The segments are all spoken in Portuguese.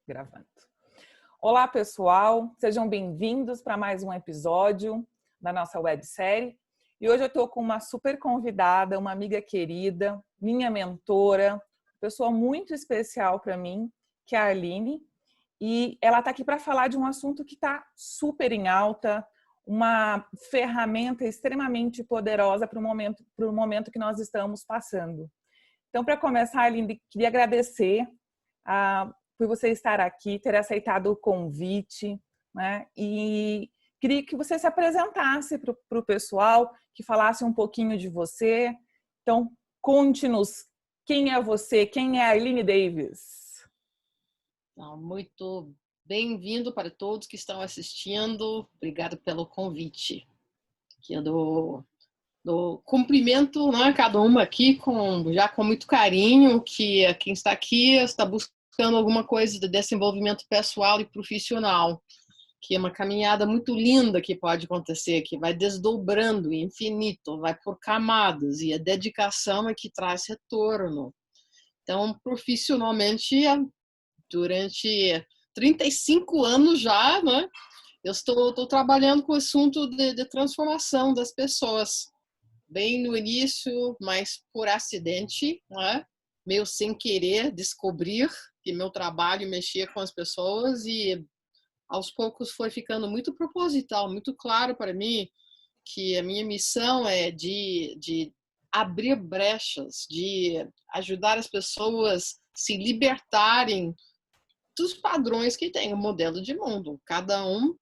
Gravando. Olá, pessoal. Sejam bem-vindos para mais um episódio da nossa websérie. E hoje eu estou com uma super convidada, uma amiga querida, minha mentora, pessoa muito especial para mim, que é a Aline. E ela está aqui para falar de um assunto que está super em alta, uma ferramenta extremamente poderosa para o momento que nós estamos passando. Então, para começar, Aline, queria agradecer por você estar aqui, ter aceitado o convite, né? E queria que você se apresentasse para o pessoal, que falasse um pouquinho de você. Então, conte-nos quem é você, quem é a Aline Davis. Muito bem-vindo para todos que estão assistindo. Obrigado pelo convite. Que eu dou cumprimento, né, cada uma aqui já com muito carinho, que quem está aqui está buscando alguma coisa de desenvolvimento pessoal e profissional, que é uma caminhada muito linda que pode acontecer, que vai desdobrando infinito, vai por camadas, e a dedicação é que traz retorno. Então, profissionalmente, durante 35 anos já, né, eu estou trabalhando com o assunto de transformação das pessoas. Bem no início, mas por acidente, né? Meio sem querer descobrir que meu trabalho mexia com as pessoas, e aos poucos foi ficando muito proposital, muito claro para mim que a minha missão é de abrir brechas, de ajudar as pessoas se libertarem dos padrões que tem o modelo de mundo. Cada um,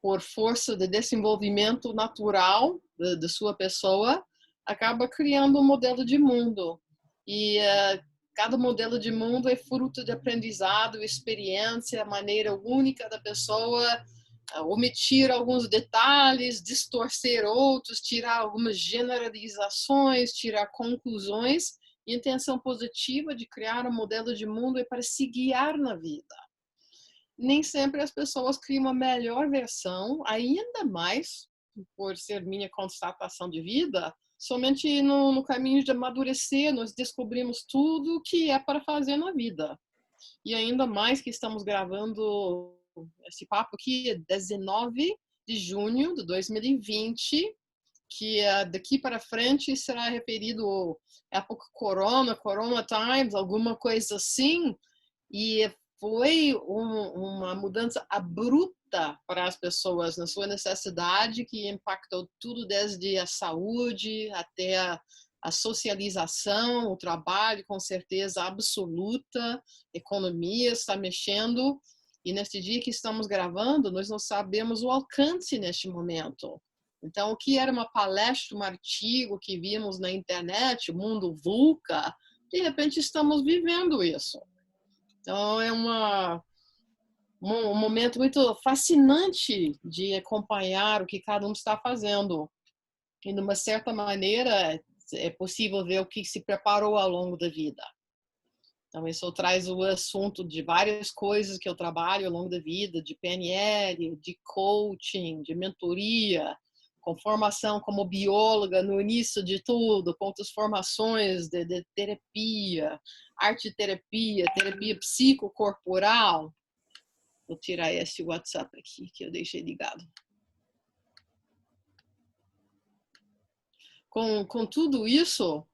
por força de desenvolvimento natural de sua pessoa, acaba criando um modelo de mundo. E cada modelo de mundo é fruto de aprendizado, experiência, maneira única da pessoa omitir alguns detalhes, distorcer outros, tirar algumas generalizações, tirar conclusões. E a intenção positiva de criar um modelo de mundo é para se guiar na vida. Nem sempre as pessoas criam a melhor versão, ainda mais, por ser minha constatação de vida, somente no caminho de amadurecer, nós descobrimos tudo o que é para fazer na vida. E ainda mais que estamos gravando esse papo aqui, 19 de junho de 2020, que daqui para frente será referido à época Corona Times, alguma coisa assim, e foi uma mudança abrupta para as pessoas na sua necessidade, que impactou tudo desde a saúde até a socialização, o trabalho, com certeza absoluta, a economia está mexendo, e neste dia que estamos gravando, nós não sabemos o alcance neste momento. Então, o que era uma palestra, um artigo que vimos na internet, o mundo VUCA, de repente estamos vivendo isso. Então, é um momento muito fascinante de acompanhar o que cada um está fazendo. E, de uma certa maneira, é possível ver o que se preparou ao longo da vida. Então, isso traz o assunto de várias coisas que eu trabalho ao longo da vida, de PNL, de coaching, de mentoria, com formação como bióloga no início de tudo, com outras formações de terapia, arte-terapia, terapia psicocorporal. Vou tirar esse WhatsApp aqui que eu deixei ligado. Com tudo isso,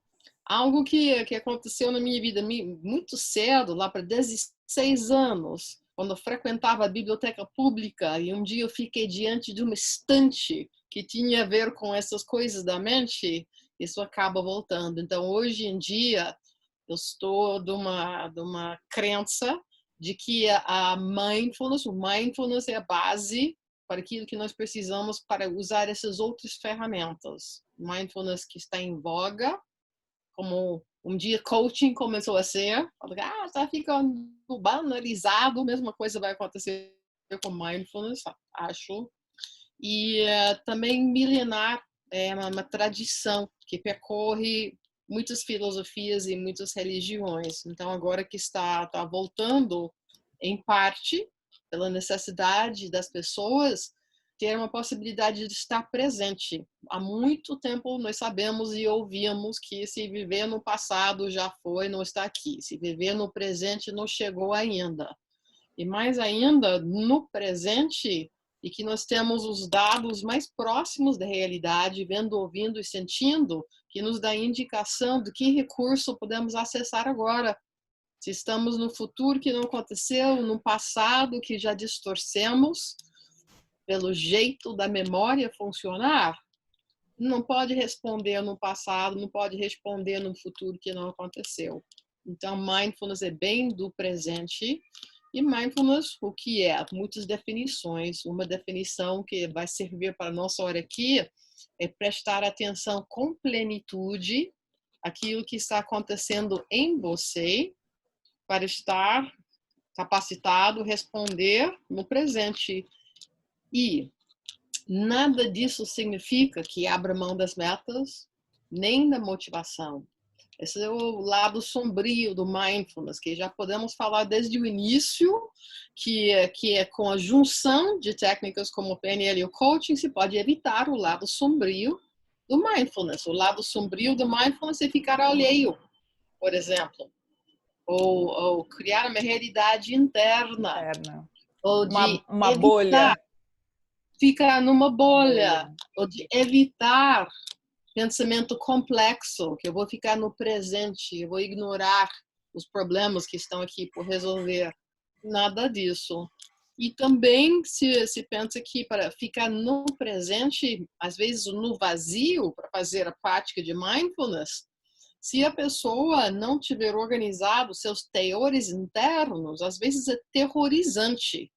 algo que aconteceu na minha vida muito cedo, lá para 16 anos, quando eu frequentava a biblioteca pública, e um dia eu fiquei diante de uma estante que tinha a ver com essas coisas da mente, isso acaba voltando. Então, hoje em dia, eu estou de uma crença de que o mindfulness é a base para aquilo que nós precisamos para usar essas outras ferramentas. Mindfulness que está em voga, como um dia coaching começou a ser, está ficando banalizado, a mesma coisa vai acontecer com mindfulness, acho. E também milenar, é uma tradição que percorre muitas filosofias e muitas religiões. Então, agora que está voltando, em parte, pela necessidade das pessoas ter uma possibilidade de estar presente. Há muito tempo nós sabemos e ouvimos que se viver no passado já foi, não está aqui. Se viver no presente não chegou ainda. e mais ainda no presente, e que nós temos os dados mais próximos da realidade, vendo, ouvindo e sentindo, que nos dá indicação de que recurso podemos acessar agora. Se estamos no futuro que não aconteceu, no passado que já distorcemos, pelo jeito da memória funcionar, não pode responder no passado, não pode responder no futuro que não aconteceu. Então, mindfulness é bem do presente. E mindfulness, o que é? Muitas definições. Uma definição que vai servir para a nossa hora aqui é prestar atenção com plenitude àquilo que está acontecendo em você para estar capacitado a responder no presente. E nada disso significa que abra mão das metas, nem da motivação. Esse é o lado sombrio do mindfulness, que já podemos falar desde o início, que é com a junção de técnicas como o PNL e o coaching, se pode evitar o lado sombrio do mindfulness. O lado sombrio do mindfulness é ficar alheio, por exemplo, ou criar uma realidade interna, ou de uma evitar, bolha. ficar numa bolha, ou de evitar pensamento complexo, que eu vou ficar no presente, eu vou ignorar os problemas que estão aqui por resolver. Nada disso. E também se pensa que para ficar no presente, às vezes no vazio, para fazer a prática de mindfulness, se a pessoa não tiver organizado seus teores internos, às vezes é terrorizante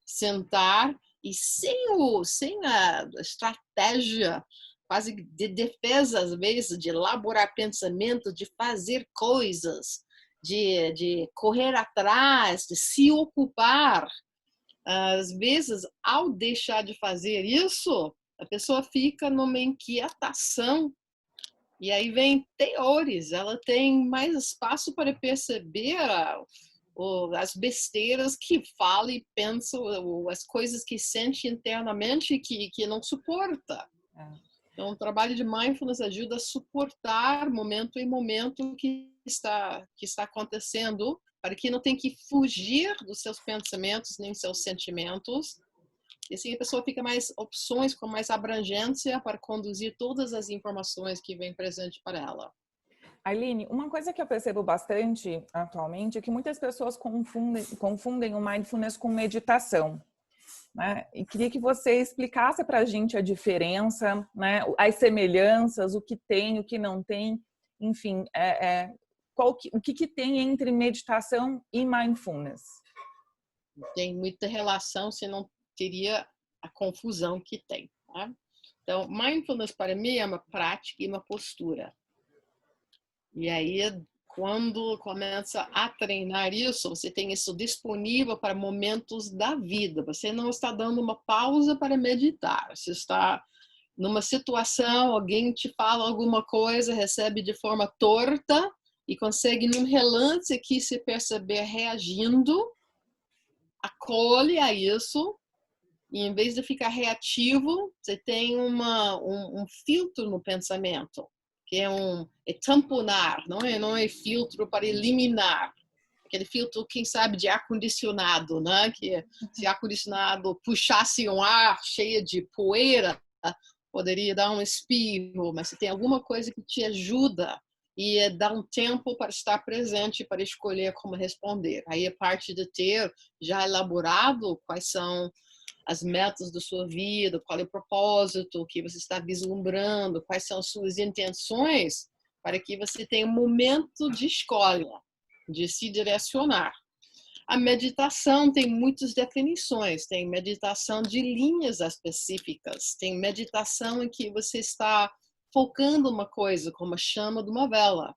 sentar e sem a estratégia quase de defesa, às vezes, de elaborar pensamento, de fazer coisas, de correr atrás, de se ocupar. Às vezes, ao deixar de fazer isso, a pessoa fica numa inquietação. E aí vem teores, ela tem mais espaço para perceber as besteiras que fala e pensa, as coisas que sente internamente que não suporta. Então, o trabalho de mindfulness ajuda a suportar momento em momento que está acontecendo, para que não tenha que fugir dos seus pensamentos nem seus sentimentos. E assim a pessoa fica mais opções, com mais abrangência para conduzir todas as informações que vêm presente para ela. Ailine, uma coisa que eu percebo bastante atualmente é que muitas pessoas confundem o mindfulness com meditação. Né? E queria que você explicasse para a gente a diferença, né? As semelhanças, o que tem, o que não tem, enfim, o que tem entre meditação e mindfulness? Tem muita relação, senão teria a confusão que tem. Tá? Então, mindfulness para mim é uma prática e uma postura. E aí, quando começa a treinar isso, você tem isso disponível para momentos da vida. Você não está dando uma pausa para meditar. Você está numa situação, alguém te fala alguma coisa, recebe de forma torta e consegue num relance aqui se perceber reagindo, acolhe a isso. E em vez de ficar reativo, você tem um filtro no pensamento, que é tamponar, não é filtro para eliminar. Aquele filtro, quem sabe, de ar-condicionado, né? Que se ar-condicionado puxasse um ar cheio de poeira, poderia dar um espirro, mas se tem alguma coisa que te ajuda e dá um tempo para estar presente, para escolher como responder. Aí a parte de ter já elaborado quais são as metas da sua vida, qual é o propósito que você está vislumbrando, quais são as suas intenções, para que você tenha um momento de escolha, de se direcionar. A meditação tem muitas definições, tem meditação de linhas específicas, tem meditação em que você está focando uma coisa, como a chama de uma vela.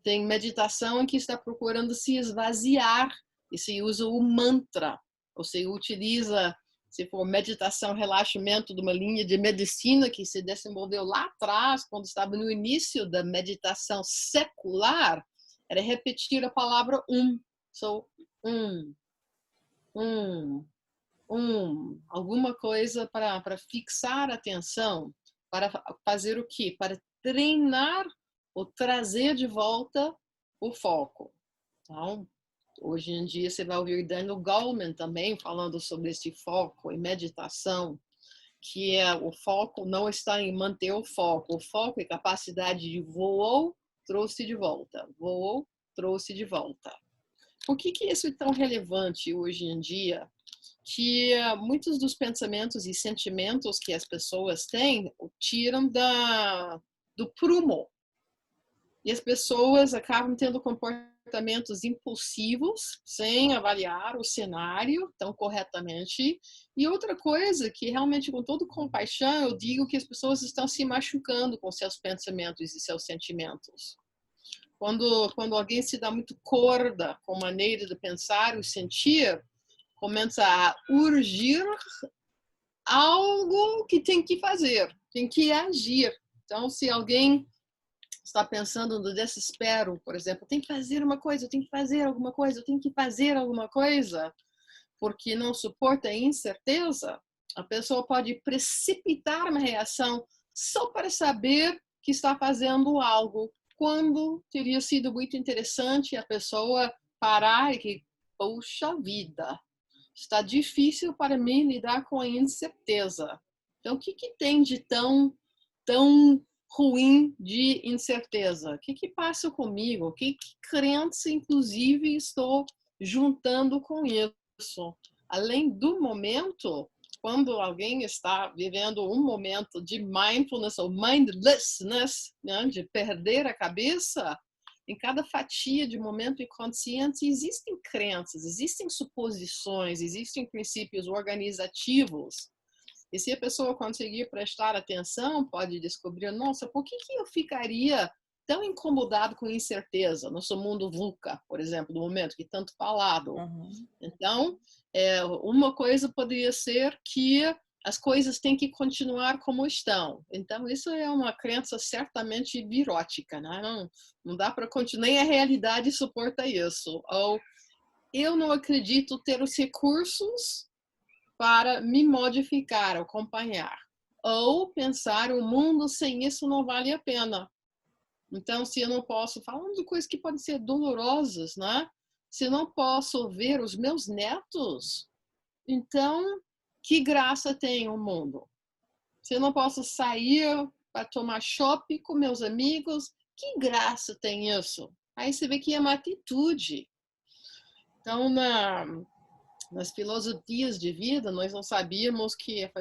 Tem meditação em que está procurando se esvaziar e se usa o mantra, ou se utiliza, se for meditação, relaxamento de uma linha de medicina que se desenvolveu lá atrás, quando estava no início da meditação secular, era repetir a palavra So, alguma coisa para fixar a atenção, para fazer o quê? Para treinar ou trazer de volta o foco. Então, Hoje em dia você vai ouvir Daniel Goleman também falando sobre esse foco e meditação, que o foco não está em manter o foco é capacidade de voou, trouxe de volta, voou, trouxe de volta. Por que isso é tão relevante hoje em dia? Que muitos dos pensamentos e sentimentos que as pessoas têm tiram do prumo. E as pessoas acabam tendo comportamentos impulsivos, sem avaliar o cenário tão corretamente. E outra coisa que realmente, com toda compaixão, eu digo que as pessoas estão se machucando com seus pensamentos e seus sentimentos. Quando alguém se dá muito corda com a maneira de pensar e sentir, começa a urgir algo que tem que fazer, tem que agir. Então, se alguém está pensando no desespero, por exemplo, tem que fazer uma coisa, eu tenho que fazer alguma coisa, eu tenho que fazer alguma coisa, porque não suporta a incerteza, a pessoa pode precipitar uma reação só para saber que está fazendo algo, quando teria sido muito interessante a pessoa parar e que, poxa vida, está difícil para mim lidar com a incerteza. Então, o que tem de tão ruim de incerteza? O que passa comigo? Que crença, inclusive, estou juntando com isso? Além do momento, quando alguém está vivendo um momento de mindfulness ou mindlessness, né, de perder a cabeça, em cada fatia de momento inconsciente existem crenças, existem suposições, existem princípios organizativos. E se a pessoa conseguir prestar atenção, pode descobrir, nossa, por que eu ficaria tão incomodado com incerteza no nosso mundo VUCA, por exemplo, no momento que tanto falado. Então, uma coisa poderia ser que as coisas têm que continuar como estão. Então, isso é uma crença certamente virótica, né? Não dá para continuar, nem a realidade suporta isso. Ou eu não acredito ter os recursos para me modificar, acompanhar. Ou pensar, o mundo sem isso não vale a pena. Então, se eu não posso, falando de coisas que podem ser dolorosas, né? Se eu não posso ver os meus netos, então, que graça tem o mundo? Se eu não posso sair para tomar chopp com meus amigos, que graça tem isso? Aí você vê que é uma atitude. Então, nas filosofias de vida, nós não sabíamos que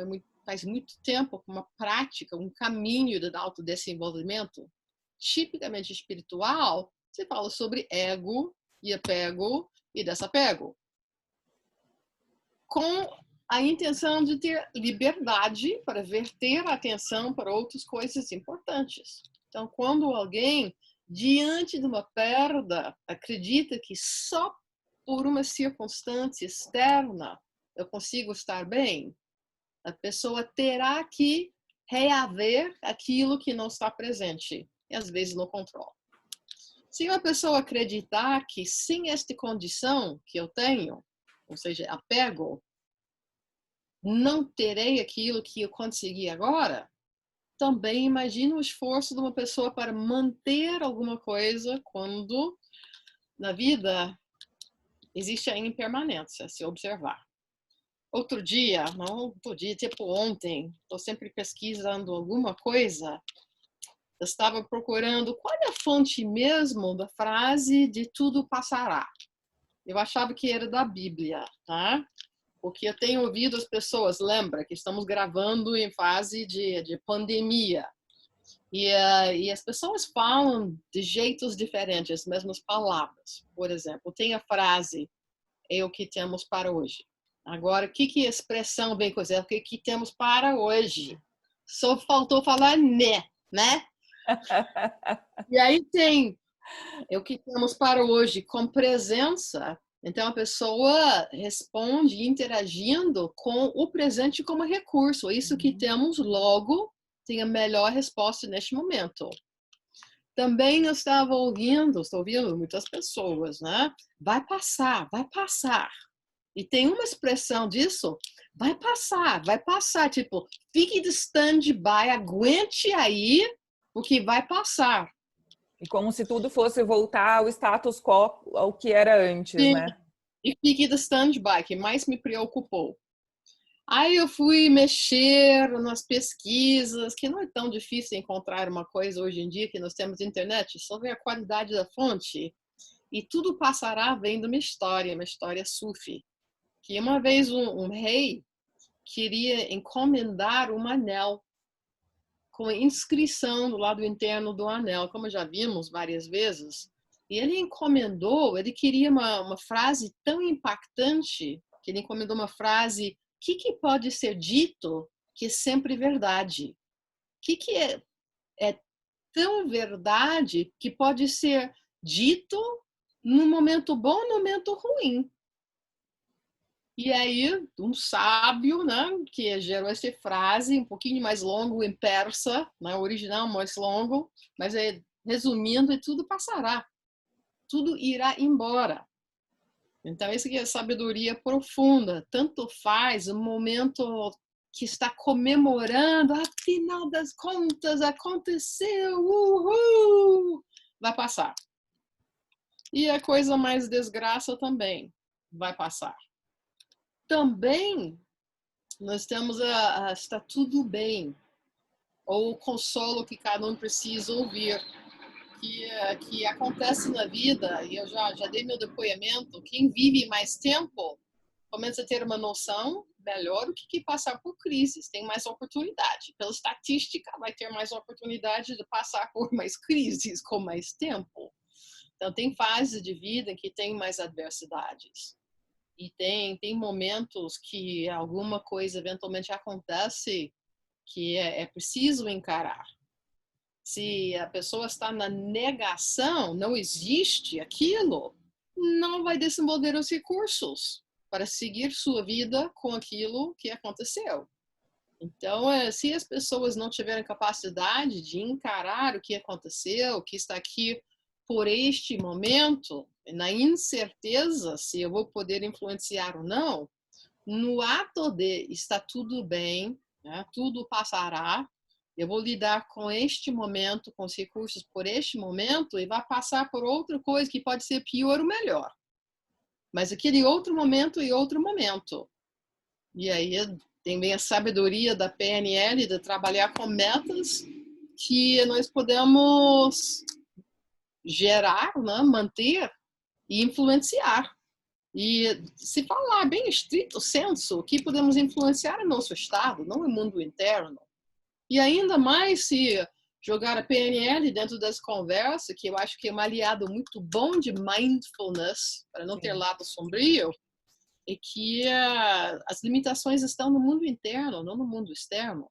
faz muito tempo uma prática, um caminho de autodesenvolvimento tipicamente espiritual, você fala sobre ego e apego e desapego. Com a intenção de ter liberdade para verter a atenção para outras coisas importantes. Então, quando alguém, diante de uma perda, acredita que só por uma circunstância externa eu consigo estar bem, a pessoa terá que reaver aquilo que não está presente, e às vezes no controle. Se uma pessoa acreditar que sem esta condição que eu tenho, ou seja, apego, não terei aquilo que eu consegui agora, também imagina o esforço de uma pessoa para manter alguma coisa quando na vida existe a impermanência, se observar. Outro dia, tipo ontem, estou sempre pesquisando alguma coisa, eu estava procurando qual é a fonte mesmo da frase de tudo passará. Eu achava que era da Bíblia, tá? Porque eu tenho ouvido as pessoas, lembra que estamos gravando em fase de pandemia, e as pessoas falam de jeitos diferentes, as mesmas palavras. Por exemplo, tem a frase, é o que temos para hoje. Agora, o que a expressão vem com isso? É o que temos para hoje. Só faltou falar né? E aí tem o que temos para hoje com presença. Então, a pessoa responde interagindo com o presente como recurso. Isso que temos, logo, tem a melhor resposta neste momento. Também eu estou ouvindo muitas pessoas, né? Vai passar, vai passar. E tem uma expressão disso, vai passar. Tipo, fique de stand-by, aguente aí, porque vai passar. E como se tudo fosse voltar ao status quo, ao que era antes, Sim. né? E fiquei do stand-by, que mais me preocupou. Aí eu fui mexer nas pesquisas, que não é tão difícil encontrar uma coisa hoje em dia, que nós temos internet, só ver a qualidade da fonte. E tudo passará vendo uma história sufi. Que uma vez um rei queria encomendar um anel com a inscrição do lado interno do anel, como já vimos várias vezes. E ele encomendou, ele queria uma frase tão impactante, que ele encomendou uma frase: o que pode ser dito que é sempre verdade? O que é tão verdade que pode ser dito num momento bom e num momento ruim? E aí, um sábio, né, que gerou essa frase, um pouquinho mais longo em persa, né, original mais longo, mas resumindo, tudo passará, tudo irá embora. Então, isso aqui é sabedoria profunda. Tanto faz o momento que está comemorando, afinal das contas, aconteceu, uhul! Vai passar. E a coisa mais desgraça também vai passar. Também nós temos está tudo bem, ou o consolo que cada um precisa ouvir, que acontece na vida, e eu já dei meu depoimento, quem vive mais tempo começa a ter uma noção melhor do que passar por crises, tem mais oportunidade. Pela estatística, vai ter mais oportunidade de passar por mais crises com mais tempo. Então, tem fases de vida em que tem mais adversidades. E tem momentos que alguma coisa eventualmente acontece que é preciso encarar. Se a pessoa está na negação, não existe aquilo, não vai desenvolver os recursos para seguir sua vida com aquilo que aconteceu. Então, se as pessoas não tiverem capacidade de encarar o que aconteceu, o que está aqui por este momento, na incerteza se eu vou poder influenciar ou não, no ato de está tudo bem, né, tudo passará, eu vou lidar com este momento, com os recursos por este momento, e vai passar por outra coisa que pode ser pior ou melhor. Mas aquele outro momento e outro momento. E aí tem bem a sabedoria da PNL de trabalhar com metas que nós podemos gerar, né, manter e influenciar. E se falar bem estrito senso, o que podemos influenciar é nosso estado, não o mundo interno. E ainda mais se jogar a PNL dentro das conversas, que eu acho que é um aliado muito bom de mindfulness, para não ter lado sombrio, é que as limitações estão no mundo interno, não no mundo externo.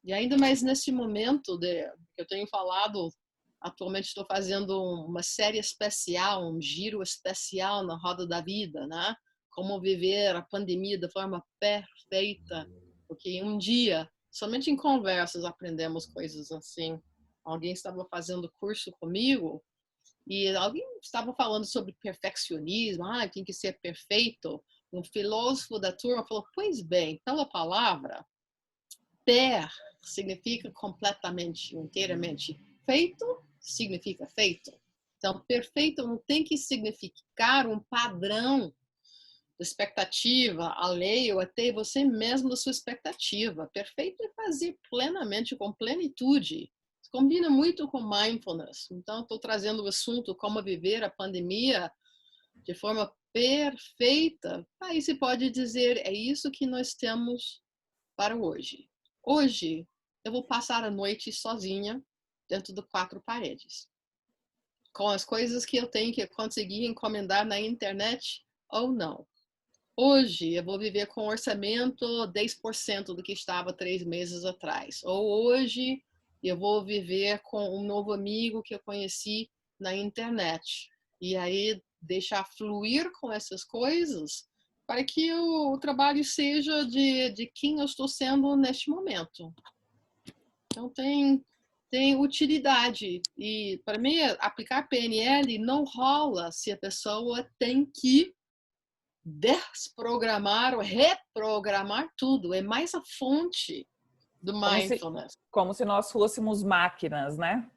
E ainda mais nesse momento que eu tenho falado, atualmente estou fazendo uma série especial, um giro especial na Roda da Vida, né? Como viver a pandemia de forma perfeita, porque um dia, somente em conversas, aprendemos coisas assim. Alguém estava fazendo curso comigo e alguém estava falando sobre perfeccionismo, tem que ser perfeito. Um filósofo da turma falou: pois bem, pela palavra, per significa completamente, inteiramente. Feito significa feito. Então, perfeito não tem que significar um padrão de expectativa alheio até você mesmo da sua expectativa. Perfeito é fazer plenamente, com plenitude. Isso combina muito com mindfulness. Então, estou trazendo o assunto como viver a pandemia de forma perfeita. Aí se pode dizer, é isso que nós temos para hoje. Hoje, eu vou passar a noite sozinha dentro de 4 paredes. Com as coisas que eu tenho que conseguir encomendar na internet ou não. Hoje, eu vou viver com orçamento 10% do que estava 3 meses atrás. Ou hoje, eu vou viver com um novo amigo que eu conheci na internet. E aí, deixar fluir com essas coisas para que o trabalho seja de quem eu estou sendo neste momento. Então, tem utilidade. E, para mim, aplicar PNL não rola se a pessoa tem que desprogramar ou reprogramar tudo. É mais a fonte do mindfulness. Como se nós fôssemos máquinas, né?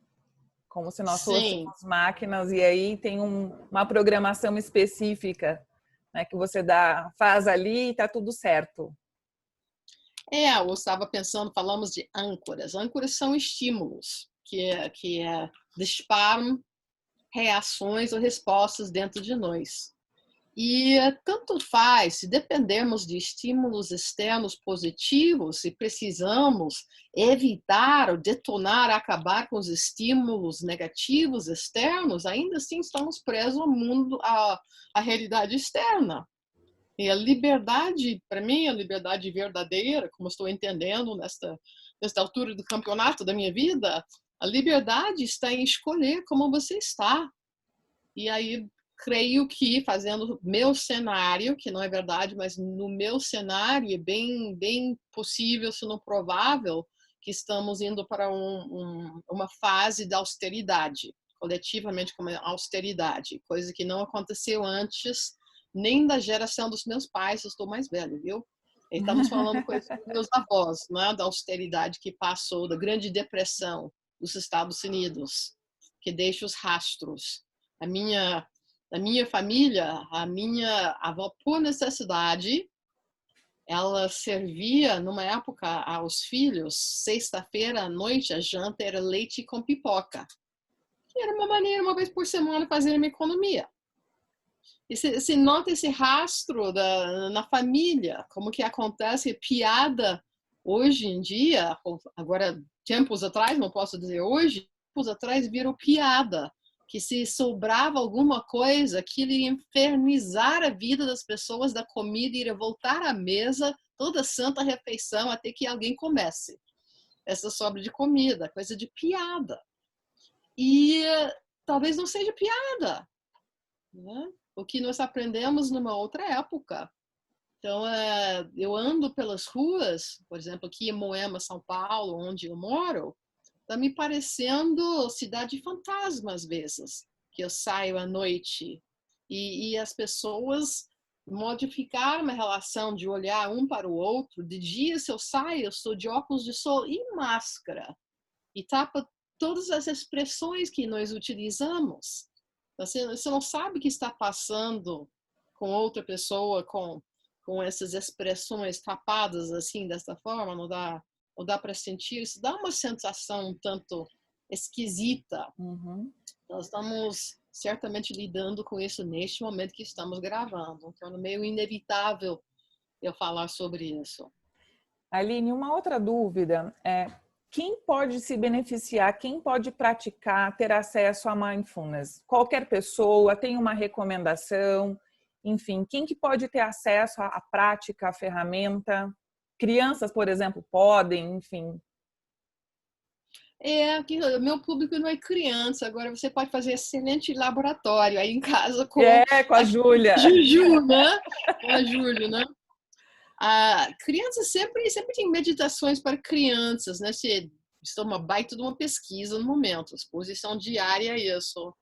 como se nós Sim. fôssemos máquinas, e aí tem uma programação específica, né, que você faz ali e está tudo certo. Eu estava pensando, falamos de âncoras. Âncoras são estímulos que disparam reações ou respostas dentro de nós. E tanto faz, se dependermos de estímulos externos positivos, se precisamos evitar ou detonar, acabar com os estímulos negativos externos, ainda assim estamos presos ao mundo, à realidade externa. E a liberdade, para mim, a liberdade verdadeira, como estou entendendo nesta altura do campeonato da minha vida, a liberdade está em escolher como você está. E aí, creio que fazendo meu cenário, que não é verdade, mas no meu cenário é bem possível, se não provável, que estamos indo para uma fase de austeridade, coletivamente como austeridade, coisa que não aconteceu antes, nem da geração dos meus pais, eu estou mais velho, viu? Estamos falando coisas dos meus avós, né, da austeridade que passou, da Grande Depressão dos Estados Unidos, que deixa os rastros. Da minha família, a minha avó, por necessidade, ela servia, numa época, aos filhos, sexta-feira à noite, a janta era leite com pipoca. Que era uma maneira, uma vez por semana, fazer uma economia. E se nota esse rastro na família, como que acontece piada hoje em dia, agora, tempos atrás, não posso dizer hoje, tempos atrás virou piada, que se sobrava alguma coisa, aquilo ia infernizar a vida das pessoas, da comida, iria voltar à mesa, toda santa refeição, até que alguém comece essa sobra de comida, coisa de piada. E talvez não seja piada, né? O que nós aprendemos numa outra época. Então, eu ando pelas ruas, por exemplo, aqui em Moema, São Paulo, onde eu moro, está me parecendo cidade fantasma às vezes, que eu saio à noite e as pessoas modificaram a relação de olhar um para o outro. De dia, se eu saio, eu estou de óculos de sol e máscara, e tapa todas as expressões que nós utilizamos. Você não sabe o que está passando com outra pessoa, com essas expressões tapadas assim, dessa forma, não dá para sentir. Isso dá uma sensação um tanto esquisita. Uhum. Nós estamos certamente lidando com isso neste momento que estamos gravando. Então, é meio inevitável eu falar sobre isso. Aline, uma outra dúvida é: quem pode se beneficiar, quem pode praticar, ter acesso a mindfulness? Qualquer pessoa tem uma recomendação? Enfim, quem que pode ter acesso à prática, à ferramenta? Crianças, por exemplo, podem, enfim. Que o meu público não é criança, agora você pode fazer excelente laboratório aí em casa com Com a Júlia. Juju, né? Com a Júlia, né? A criança sempre tem meditações para crianças, né? Isso é uma baita de uma pesquisa no momento, exposição diária é isso.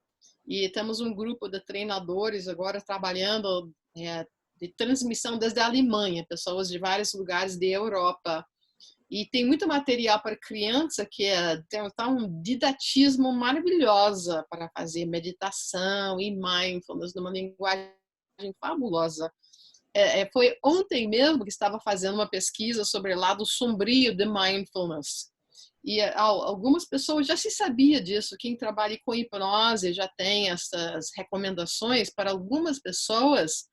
E temos um grupo de treinadores agora trabalhando de transmissão desde a Alemanha, pessoas de vários lugares da Europa. E tem muito material para criança que tá um didatismo maravilhosa para fazer meditação e mindfulness numa linguagem fabulosa. Foi ontem mesmo que estava fazendo uma pesquisa sobre o lado sombrio de mindfulness. E algumas pessoas já se sabia disso. Quem trabalha com hipnose já tem essas recomendações para algumas pessoas.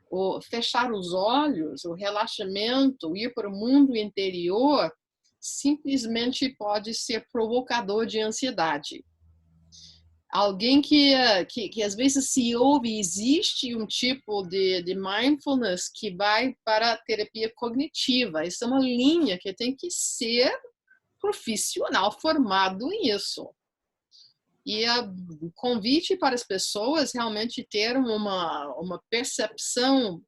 O fechar os olhos, o relaxamento, ir para o mundo interior, simplesmente pode ser provocador de ansiedade. Alguém que às vezes se ouve, existe um tipo de mindfulness que vai para a terapia cognitiva. Isso é uma linha que tem que ser profissional formado nisso. E o convite para as pessoas realmente ter uma percepção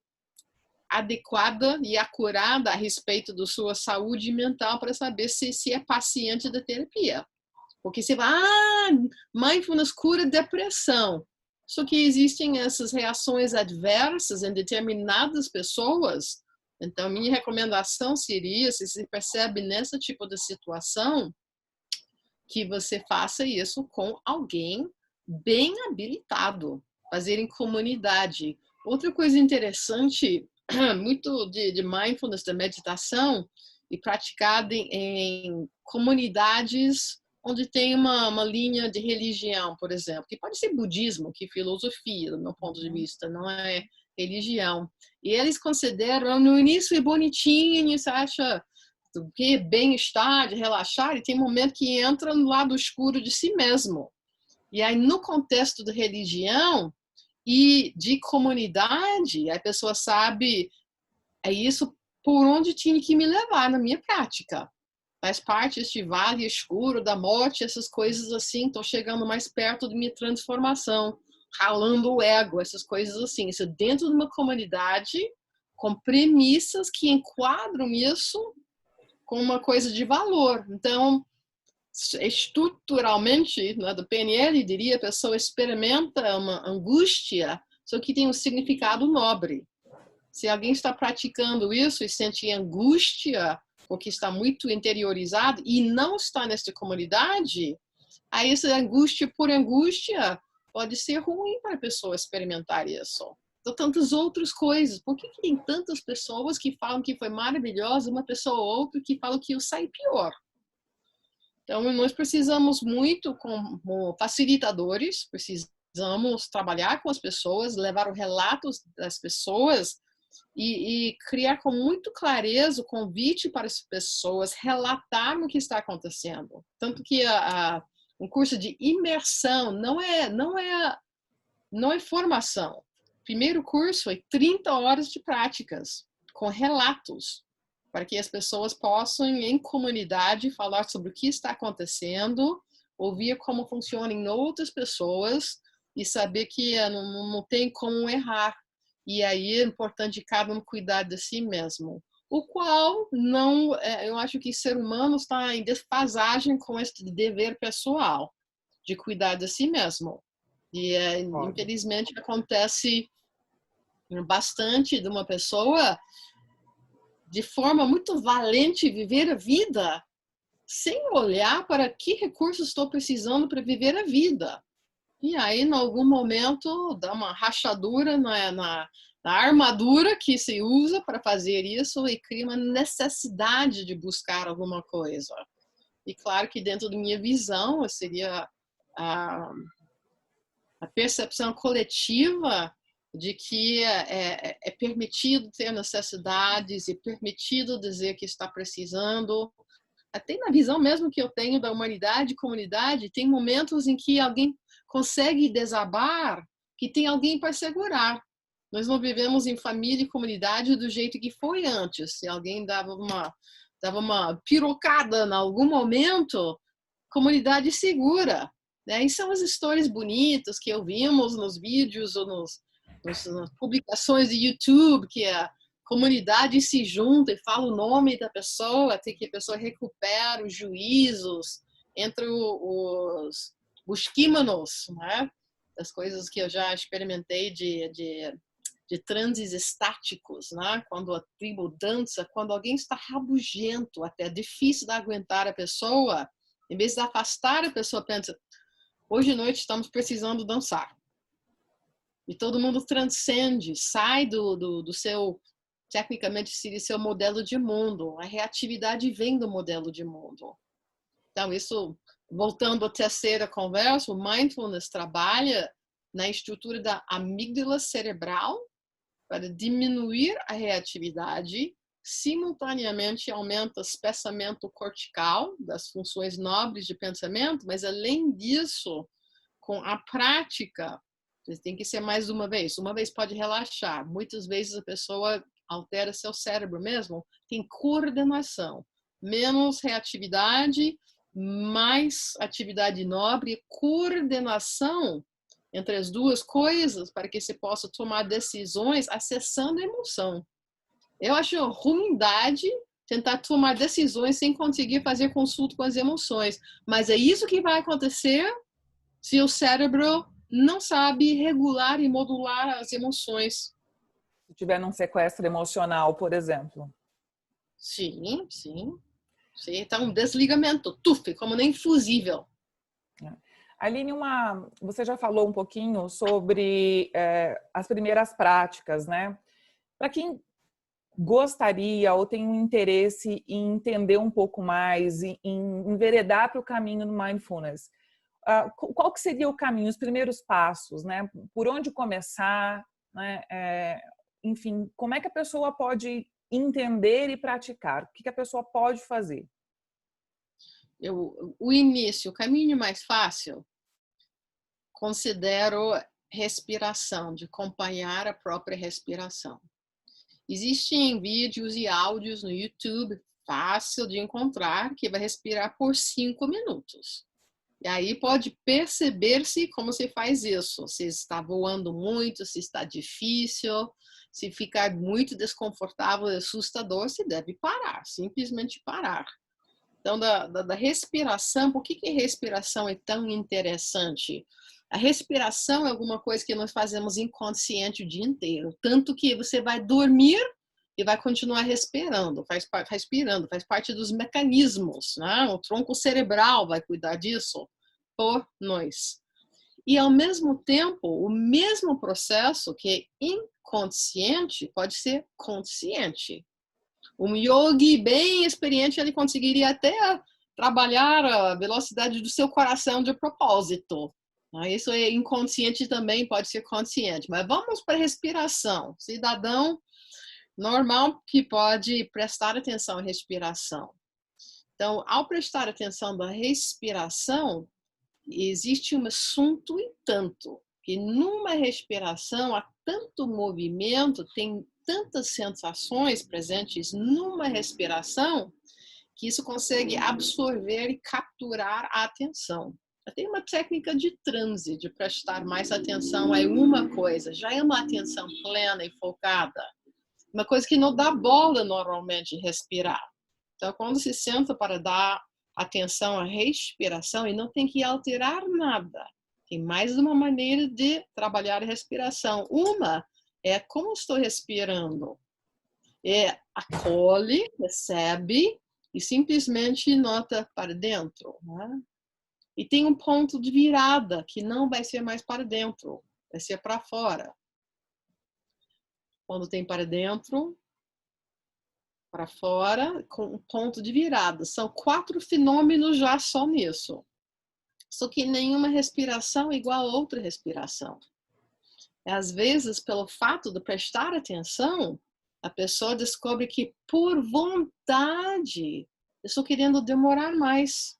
adequada e acurada a respeito da sua saúde mental para saber se é paciente da terapia. Porque você vai, mindfulness cura depressão. Só que existem essas reações adversas em determinadas pessoas. Então, minha recomendação seria, se você percebe nesse tipo de situação, que você faça isso com alguém bem habilitado, fazer em comunidade. Outra coisa interessante, muito de mindfulness, da meditação, e praticada em comunidades onde tem uma linha de religião, por exemplo, que pode ser budismo, que filosofia, do meu ponto de vista, não é religião. E eles consideram, no início é bonitinho, você acha que bem-estar, de relaxar, e tem momento que entra no lado escuro de si mesmo. E aí, no contexto da religião e de comunidade, a pessoa sabe, é isso por onde tinha que me levar na minha prática. Faz parte deste vale escuro da morte, essas coisas assim, estou chegando mais perto de minha transformação, ralando o ego, essas coisas assim. Isso dentro de uma comunidade, com premissas que enquadram isso com uma coisa de valor. Então, estruturalmente, né, do PNL, diria, a pessoa experimenta uma angústia, só que tem um significado nobre. Se alguém está praticando isso e sente angústia, porque está muito interiorizado e não está nesta comunidade, aí essa angústia por angústia pode ser ruim para a pessoa experimentar isso. Então, tantas outras coisas. Por que tem tantas pessoas que falam que foi maravilhosa, uma pessoa ou outra que falam que eu saí pior? Então, nós precisamos muito, como facilitadores, precisamos trabalhar com as pessoas, levar os relatos das pessoas e criar com muito clareza o convite para as pessoas relatarem o que está acontecendo. Tanto que um curso de imersão não é formação. O primeiro curso é 30 horas de práticas, com relatos, para que as pessoas possam, em comunidade, falar sobre o que está acontecendo, ouvir como funciona em outras pessoas e saber que não tem como errar. E aí é importante cada um cuidar de si mesmo. O qual não, eu acho que o ser humano está em desfasagem com este dever pessoal, de cuidar de si mesmo. E infelizmente acontece bastante de uma pessoa de forma muito valente viver a vida sem olhar para que recursos estou precisando para viver a vida. E aí, em algum momento, dá uma rachadura na armadura que se usa para fazer isso e cria uma necessidade de buscar alguma coisa. E claro que dentro da minha visão, seria a percepção coletiva de que é permitido ter necessidades e permitido dizer que está precisando. Até na visão mesmo que eu tenho da humanidade, comunidade, tem momentos em que alguém consegue desabar, que tem alguém para segurar. Nós não vivemos em família e comunidade do jeito que foi antes. Se alguém dava uma pirocada em algum momento, comunidade segura. Né? E são as histórias bonitas que ouvimos nos vídeos ou nas publicações de YouTube, que a comunidade se junta e fala o nome da pessoa, até que a pessoa recupera os juízos entre os químonos, né? Das coisas que eu já experimentei de transes estáticos, né? Quando a tribo dança, quando alguém está rabugento, até é difícil de aguentar a pessoa, em vez de afastar a pessoa, pensa, hoje à noite estamos precisando dançar. E todo mundo transcende, sai do seu, tecnicamente seria seu modelo de mundo. A reatividade vem do modelo de mundo. Então, isso, voltando à terceira conversa, o mindfulness trabalha na estrutura da amígdala cerebral para diminuir a reatividade, simultaneamente aumenta o espessamento cortical das funções nobres de pensamento, mas além disso, com a prática, tem que ser mais de uma vez. Uma vez pode relaxar. Muitas vezes a pessoa altera seu cérebro mesmo. Tem coordenação. Menos reatividade, mais atividade nobre, coordenação entre as duas coisas para que você possa tomar decisões acessando a emoção. Eu acho ruindade tentar tomar decisões sem conseguir fazer consulta com as emoções. Mas é isso que vai acontecer se o cérebro não sabe regular e modular as emoções. Se tiver num sequestro emocional, por exemplo. Sim, sim. Então, um desligamento, tuf, como nem fusível. Aline, você já falou um pouquinho sobre as primeiras práticas, né? Para quem gostaria ou tem um interesse em entender um pouco mais, em enveredar para o caminho do mindfulness, qual que seria o caminho, os primeiros passos, né? Por onde começar, né? Enfim, como é que a pessoa pode entender e praticar? O que a pessoa pode fazer? O início, o caminho mais fácil, considero respiração, de acompanhar a própria respiração. Existem vídeos e áudios no YouTube, fácil de encontrar, que vai respirar por 5 minutos. E aí pode perceber-se como se faz isso. Se está voando muito, se está difícil, se ficar muito desconfortável e assustador, se deve parar, simplesmente parar. Então, da respiração, por que a respiração é tão interessante? A respiração é alguma coisa que nós fazemos inconsciente o dia inteiro. Tanto que você vai dormir e vai continuar respirando, faz parte dos mecanismos, né? O tronco cerebral vai cuidar disso por nós. E, ao mesmo tempo, o mesmo processo que é inconsciente pode ser consciente. Um yogi bem experiente, ele conseguiria até trabalhar a velocidade do seu coração de propósito. Isso é inconsciente também, pode ser consciente. Mas vamos para a respiração. Cidadão normal que pode prestar atenção à respiração. Então, ao prestar atenção na respiração, existe um assunto e tanto, que numa respiração há tanto movimento, tem tantas sensações presentes numa respiração, que isso consegue absorver e capturar a atenção. Tem uma técnica de transe, de prestar mais atenção a uma coisa, já é uma atenção plena e focada. Uma coisa que não dá bola normalmente respirar. Então, quando se senta para dar atenção à respiração, e não tem que alterar nada. Tem mais uma maneira de trabalhar a respiração. Uma é como estou respirando. Acolhe, recebe e simplesmente nota para dentro. Né? E tem um ponto de virada que não vai ser mais para dentro, vai ser para fora. Quando tem para dentro, para fora, com um ponto de virada. São 4 fenômenos já só nisso. Só que nenhuma respiração é igual a outra respiração. Às vezes, pelo fato de prestar atenção, a pessoa descobre que, por vontade, eu estou querendo demorar mais.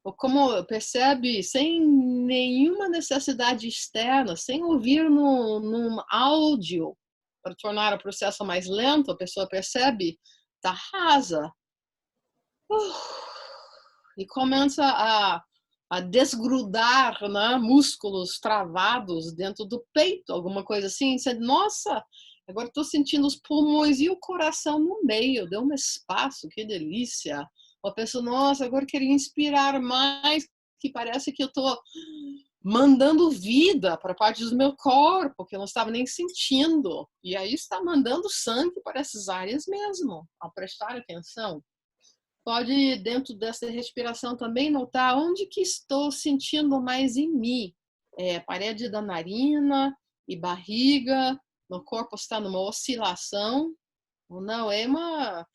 Ou como percebe, sem nenhuma necessidade externa, sem ouvir num áudio, para tornar o processo mais lento, a pessoa percebe, está rasa. E começa a desgrudar, né, músculos travados dentro do peito, alguma coisa assim. Você, nossa, agora estou sentindo os pulmões e o coração no meio, deu um espaço, que delícia. A pessoa, nossa, agora queria inspirar mais, que parece que eu estou mandando vida para parte do meu corpo, que eu não estava nem sentindo. E aí está mandando sangue para essas áreas mesmo, ao prestar atenção. Pode, dentro dessa respiração, também notar onde que estou sentindo mais em mim. Parede da narina e barriga, meu corpo está numa oscilação. Ou não, é uma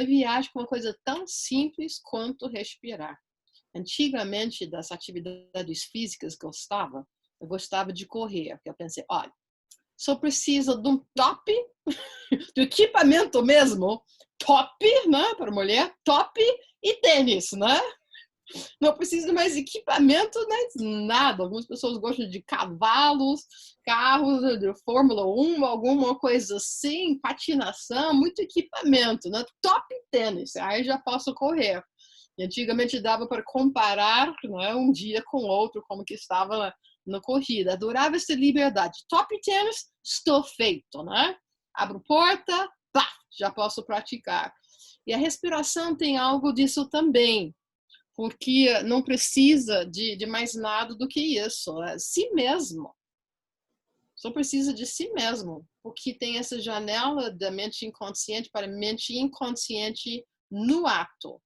viagem com uma coisa tão simples quanto respirar. Antigamente, das atividades físicas que eu gostava de correr. Porque eu pensei, olha, só preciso de um top, do equipamento mesmo, top, né, para mulher, top e tênis, né? Não preciso de mais equipamento, né? Nada. Algumas pessoas gostam de cavalos, carros de Fórmula 1, alguma coisa assim, patinação, muito equipamento, né? Top tênis, aí já posso correr. E antigamente dava para comparar, né, um dia com o outro, como que estava na corrida. Adorava essa liberdade. Top tênis, estou feito, né? Abro porta, pá, já posso praticar. E a respiração tem algo disso também, porque não precisa de mais nada do que isso. É si mesmo. Só precisa de si mesmo, porque tem essa janela da mente inconsciente para a mente inconsciente no ato.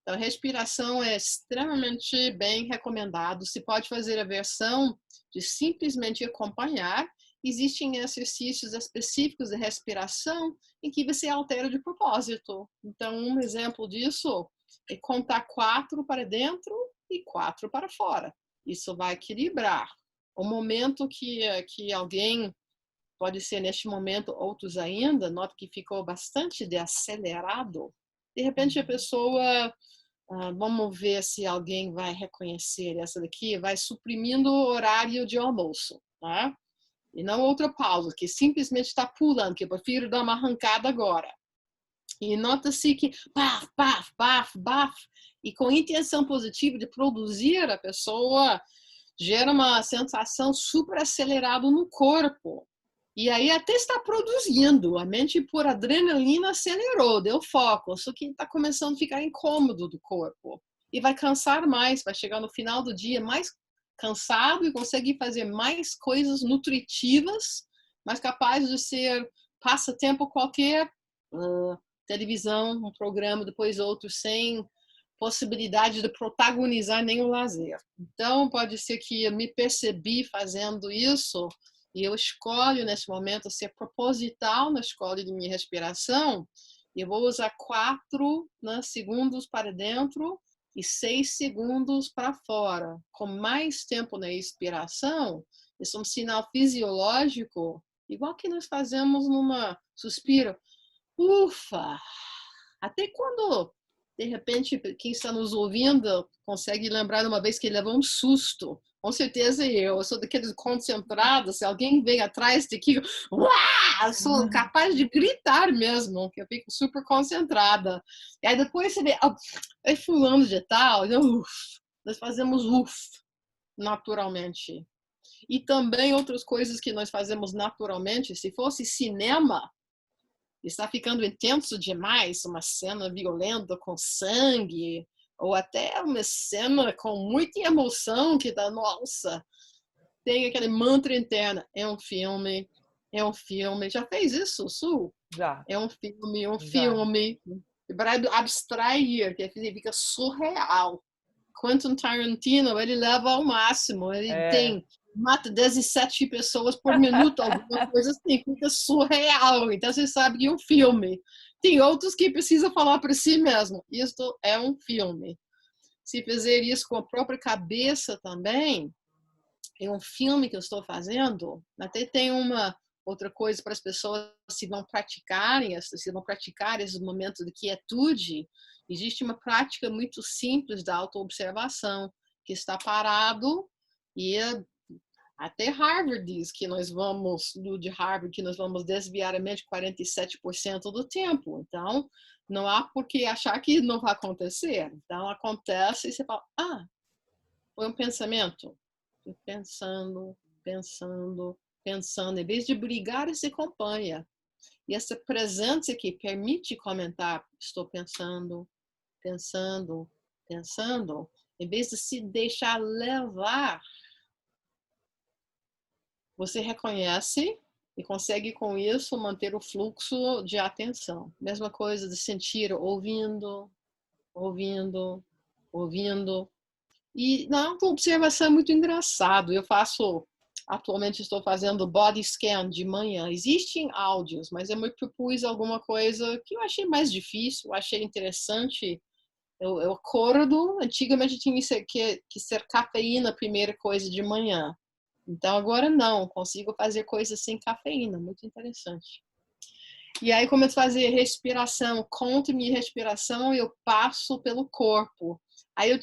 Então, respiração é extremamente bem recomendado. Se pode fazer a versão de simplesmente acompanhar. Existem exercícios específicos de respiração em que você altera de propósito. Então, um exemplo disso é contar 4 para dentro e 4 para fora. Isso vai equilibrar. O momento que alguém, pode ser neste momento, outros ainda, nota que ficou bastante deacelerado. De repente a pessoa, vamos ver se alguém vai reconhecer essa daqui, vai suprimindo o horário de almoço, tá? E não outra pausa, que simplesmente está pulando, que eu prefiro dar uma arrancada agora. E nota-se que baf, baf, baf, baf, e com intenção positiva de produzir, a pessoa gera uma sensação super acelerada no corpo. E aí até está produzindo, a mente por adrenalina acelerou, deu foco, só que está começando a ficar incômodo do corpo. E vai cansar mais, vai chegar no final do dia mais cansado e conseguir fazer mais coisas nutritivas, mais capaz de ser passatempo qualquer, televisão, um programa, depois outro, sem possibilidade de protagonizar nenhum lazer. Então, pode ser que eu me percebi fazendo isso e eu escolho, nesse momento, ser proposital na escolha de minha respiração. E eu vou usar 4 segundos para dentro e 6 segundos para fora. Com mais tempo na expiração, isso é um sinal fisiológico, igual que nós fazemos numa suspiro. Ufa! Até quando, de repente, quem está nos ouvindo consegue lembrar de uma vez que ele levou um susto. Com certeza eu sou daqueles concentrados, se alguém vem atrás de aqui, eu sou capaz de gritar mesmo, que eu fico super concentrada. E aí depois você vê, é fulano de tal, nós fazemos naturalmente. E também outras coisas que nós fazemos naturalmente, se fosse cinema, está ficando intenso demais, uma cena violenta com sangue, ou até uma cena com muita emoção que dá, nossa, tem aquele mantra interno, é um filme. Já fez isso, Su? Já. É um filme. Para abstrair, que fica surreal. Quentin Tarantino, ele leva ao máximo, ele mata 17 pessoas por minuto, alguma coisa assim, fica surreal. Então você sabe que é um filme. Tem outros que precisam falar para si mesmo, isto é um filme. Se fizer isso com a própria cabeça também, é um filme que eu estou fazendo. Até tem uma outra coisa para as pessoas, se vão praticar esses momentos de quietude. Existe uma prática muito simples da autoobservação, que está parado e até Harvard diz que nós vamos desviar a mente 47% do tempo. Então, não há por que achar que não vai acontecer. Então, acontece e você fala, foi um pensamento. Pensando. Em vez de brigar, você acompanha. E essa presença que permite comentar, estou pensando, em vez de se deixar levar, você reconhece e consegue com isso manter o fluxo de atenção. Mesma coisa de sentir, ouvindo. E na autoobservação é muito engraçado. Atualmente estou fazendo body scan de manhã. Existem áudios, mas eu me propus alguma coisa que eu achei mais difícil, eu achei interessante. Eu acordo, antigamente tinha que ser cafeína a primeira coisa de manhã. Então agora não, consigo fazer coisas sem cafeína, muito interessante. E aí começo a fazer respiração, conto minha respiração e eu passo pelo corpo. Aí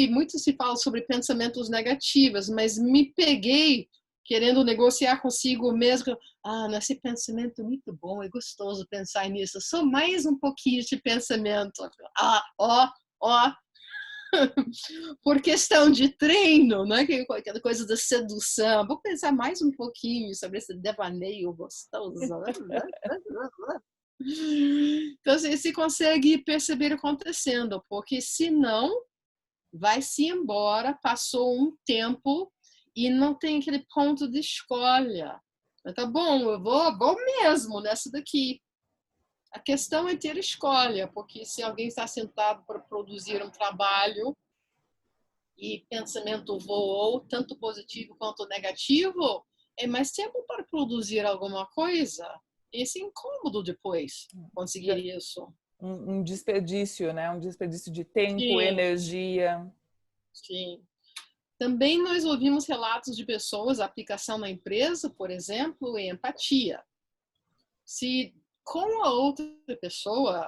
muito se fala sobre pensamentos negativos, mas me peguei querendo negociar consigo mesmo. Nesse pensamento muito bom, é gostoso pensar nisso. Só mais um pouquinho de pensamento. Por questão de treino, né? Aquela coisa da sedução. Vou pensar mais um pouquinho sobre esse devaneio gostoso. Então, você consegue perceber acontecendo, porque senão vai-se embora, passou um tempo e não tem aquele ponto de escolha. Tá bom, eu vou mesmo nessa daqui. A questão é ter escolha, porque se alguém está sentado para produzir um trabalho e pensamento voou, tanto positivo quanto negativo, é mais tempo para produzir alguma coisa. Esse é incômodo depois, conseguir isso. Um desperdício, né? Um desperdício de tempo, Sim, energia. sim. Também nós ouvimos relatos de pessoas, a aplicação na empresa, por exemplo, e empatia. Se com a outra pessoa,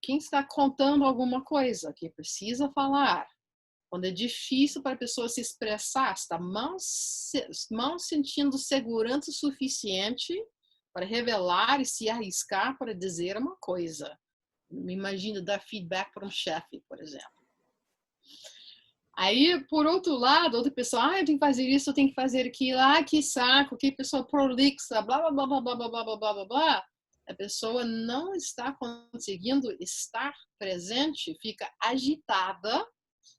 quem está contando alguma coisa que precisa falar, quando é difícil para a pessoa se expressar, está mal sentindo segurança suficiente para revelar e se arriscar para dizer uma coisa. Me imagino dar feedback para um chefe, por exemplo. Aí, por outro lado, outra pessoa, eu tenho que fazer isso, eu tenho que fazer aquilo, que saco, que pessoa prolixa, blá, blá, blá, blá, blá, blá, blá, blá, blá, blá. A pessoa não está conseguindo estar presente, fica agitada,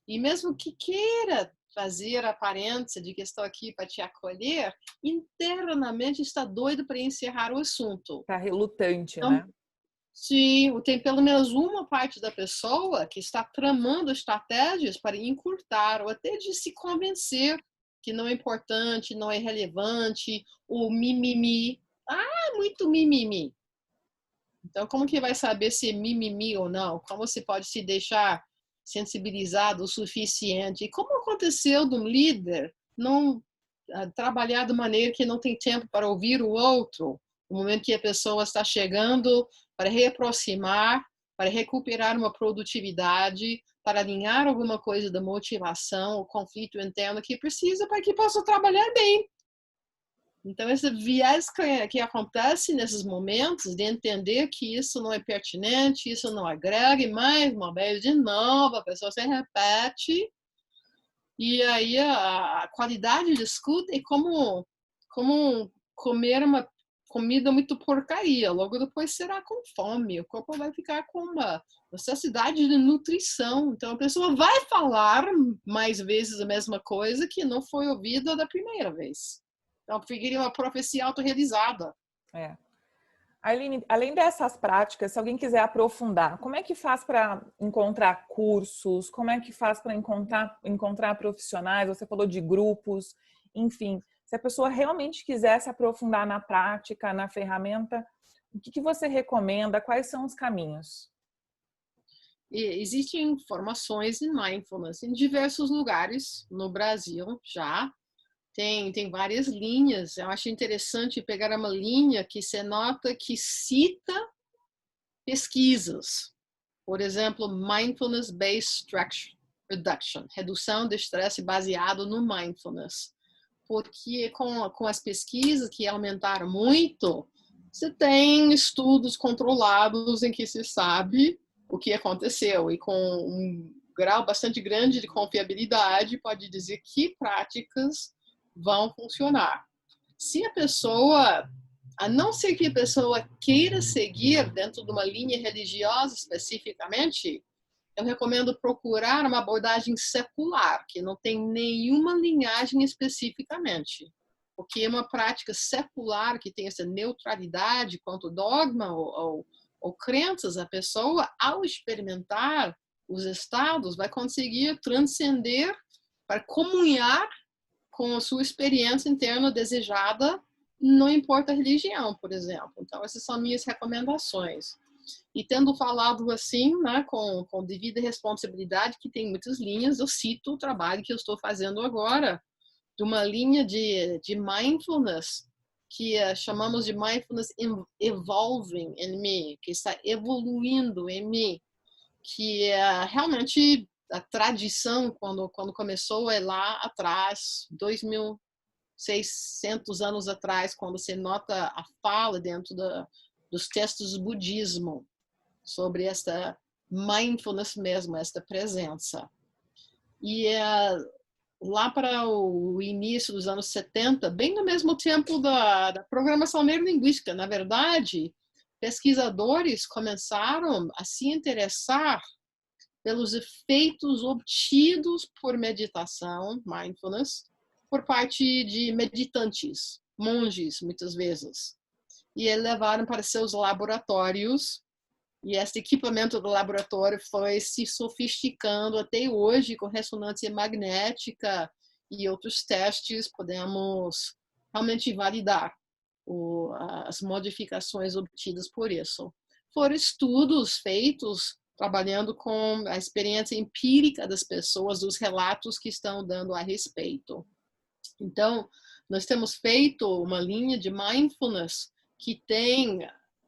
e mesmo que queira fazer a aparência de que estou aqui para te acolher, internamente está doido para encerrar o assunto. Tá relutante, Então, né? sim, tem pelo menos uma parte da pessoa que está tramando estratégias para encurtar ou até de se convencer que não é importante, não é relevante, o mimimi. Muito mimimi. Então, como que vai saber se é mimimi ou não? Como você pode se deixar sensibilizado o suficiente? E como aconteceu de um líder não trabalhar de maneira que não tem tempo para ouvir o outro, no momento que a pessoa está chegando para reaproximar, para recuperar uma produtividade, para alinhar alguma coisa da motivação, o conflito interno que precisa para que possa trabalhar bem. Então, esse viés que acontece nesses momentos de entender que isso não é pertinente, isso não agrega, e mais uma vez, de novo, a pessoa se repete, e aí a qualidade de escuta é como comer uma comida muito porcaria, logo depois será com fome, o corpo vai ficar com uma necessidade de nutrição, então a pessoa vai falar mais vezes a mesma coisa que não foi ouvida da primeira vez. Então, ficaria uma profecia autorrealizada. É. Aline, além dessas práticas, se alguém quiser aprofundar, como é que faz para encontrar cursos? Como é que faz para encontrar profissionais? Você falou de grupos, enfim. Se a pessoa realmente quiser se aprofundar na prática, na ferramenta, o que você recomenda? Quais são os caminhos? E existem formações em mindfulness em diversos lugares no Brasil já. Tem várias linhas. Eu acho interessante pegar uma linha que você nota que cita pesquisas. Por exemplo, Mindfulness-Based Stress Reduction, redução de estresse baseado no mindfulness. Porque com as pesquisas que aumentaram muito, você tem estudos controlados em que se sabe o que aconteceu e com um grau bastante grande de confiabilidade pode dizer que práticas vão funcionar. Se a pessoa, a não ser que a pessoa queira seguir dentro de uma linha religiosa especificamente, eu recomendo procurar uma abordagem secular, que não tem nenhuma linhagem especificamente. Porque é uma prática secular que tem essa neutralidade quanto dogma ou crenças, a pessoa, ao experimentar os estados, vai conseguir transcender para comunhar com a sua experiência interna desejada, não importa a religião, por exemplo. Então, essas são minhas recomendações. E tendo falado assim, né, com devida responsabilidade, que tem muitas linhas, eu cito o trabalho que eu estou fazendo agora, de uma linha de mindfulness, que chamamos de mindfulness evolving in me, que está evoluindo em mim, que é realmente a tradição, quando começou, é lá atrás, 2.600 anos atrás, quando você nota a fala dentro dos textos do budismo sobre esta mindfulness mesmo, esta presença. E lá para o início dos anos 70, bem no mesmo tempo da programação neurolinguística, na verdade, pesquisadores começaram a se interessar pelos efeitos obtidos por meditação, mindfulness, por parte de meditantes, monges, muitas vezes. e eles levaram para seus laboratórios. E esse equipamento do laboratório foi se sofisticando até hoje com ressonância magnética e outros testes. Podemos realmente validar as modificações obtidas por isso. Foram estudos feitos trabalhando com a experiência empírica das pessoas, dos relatos que estão dando a respeito. Então, nós temos feito uma linha de mindfulness que tem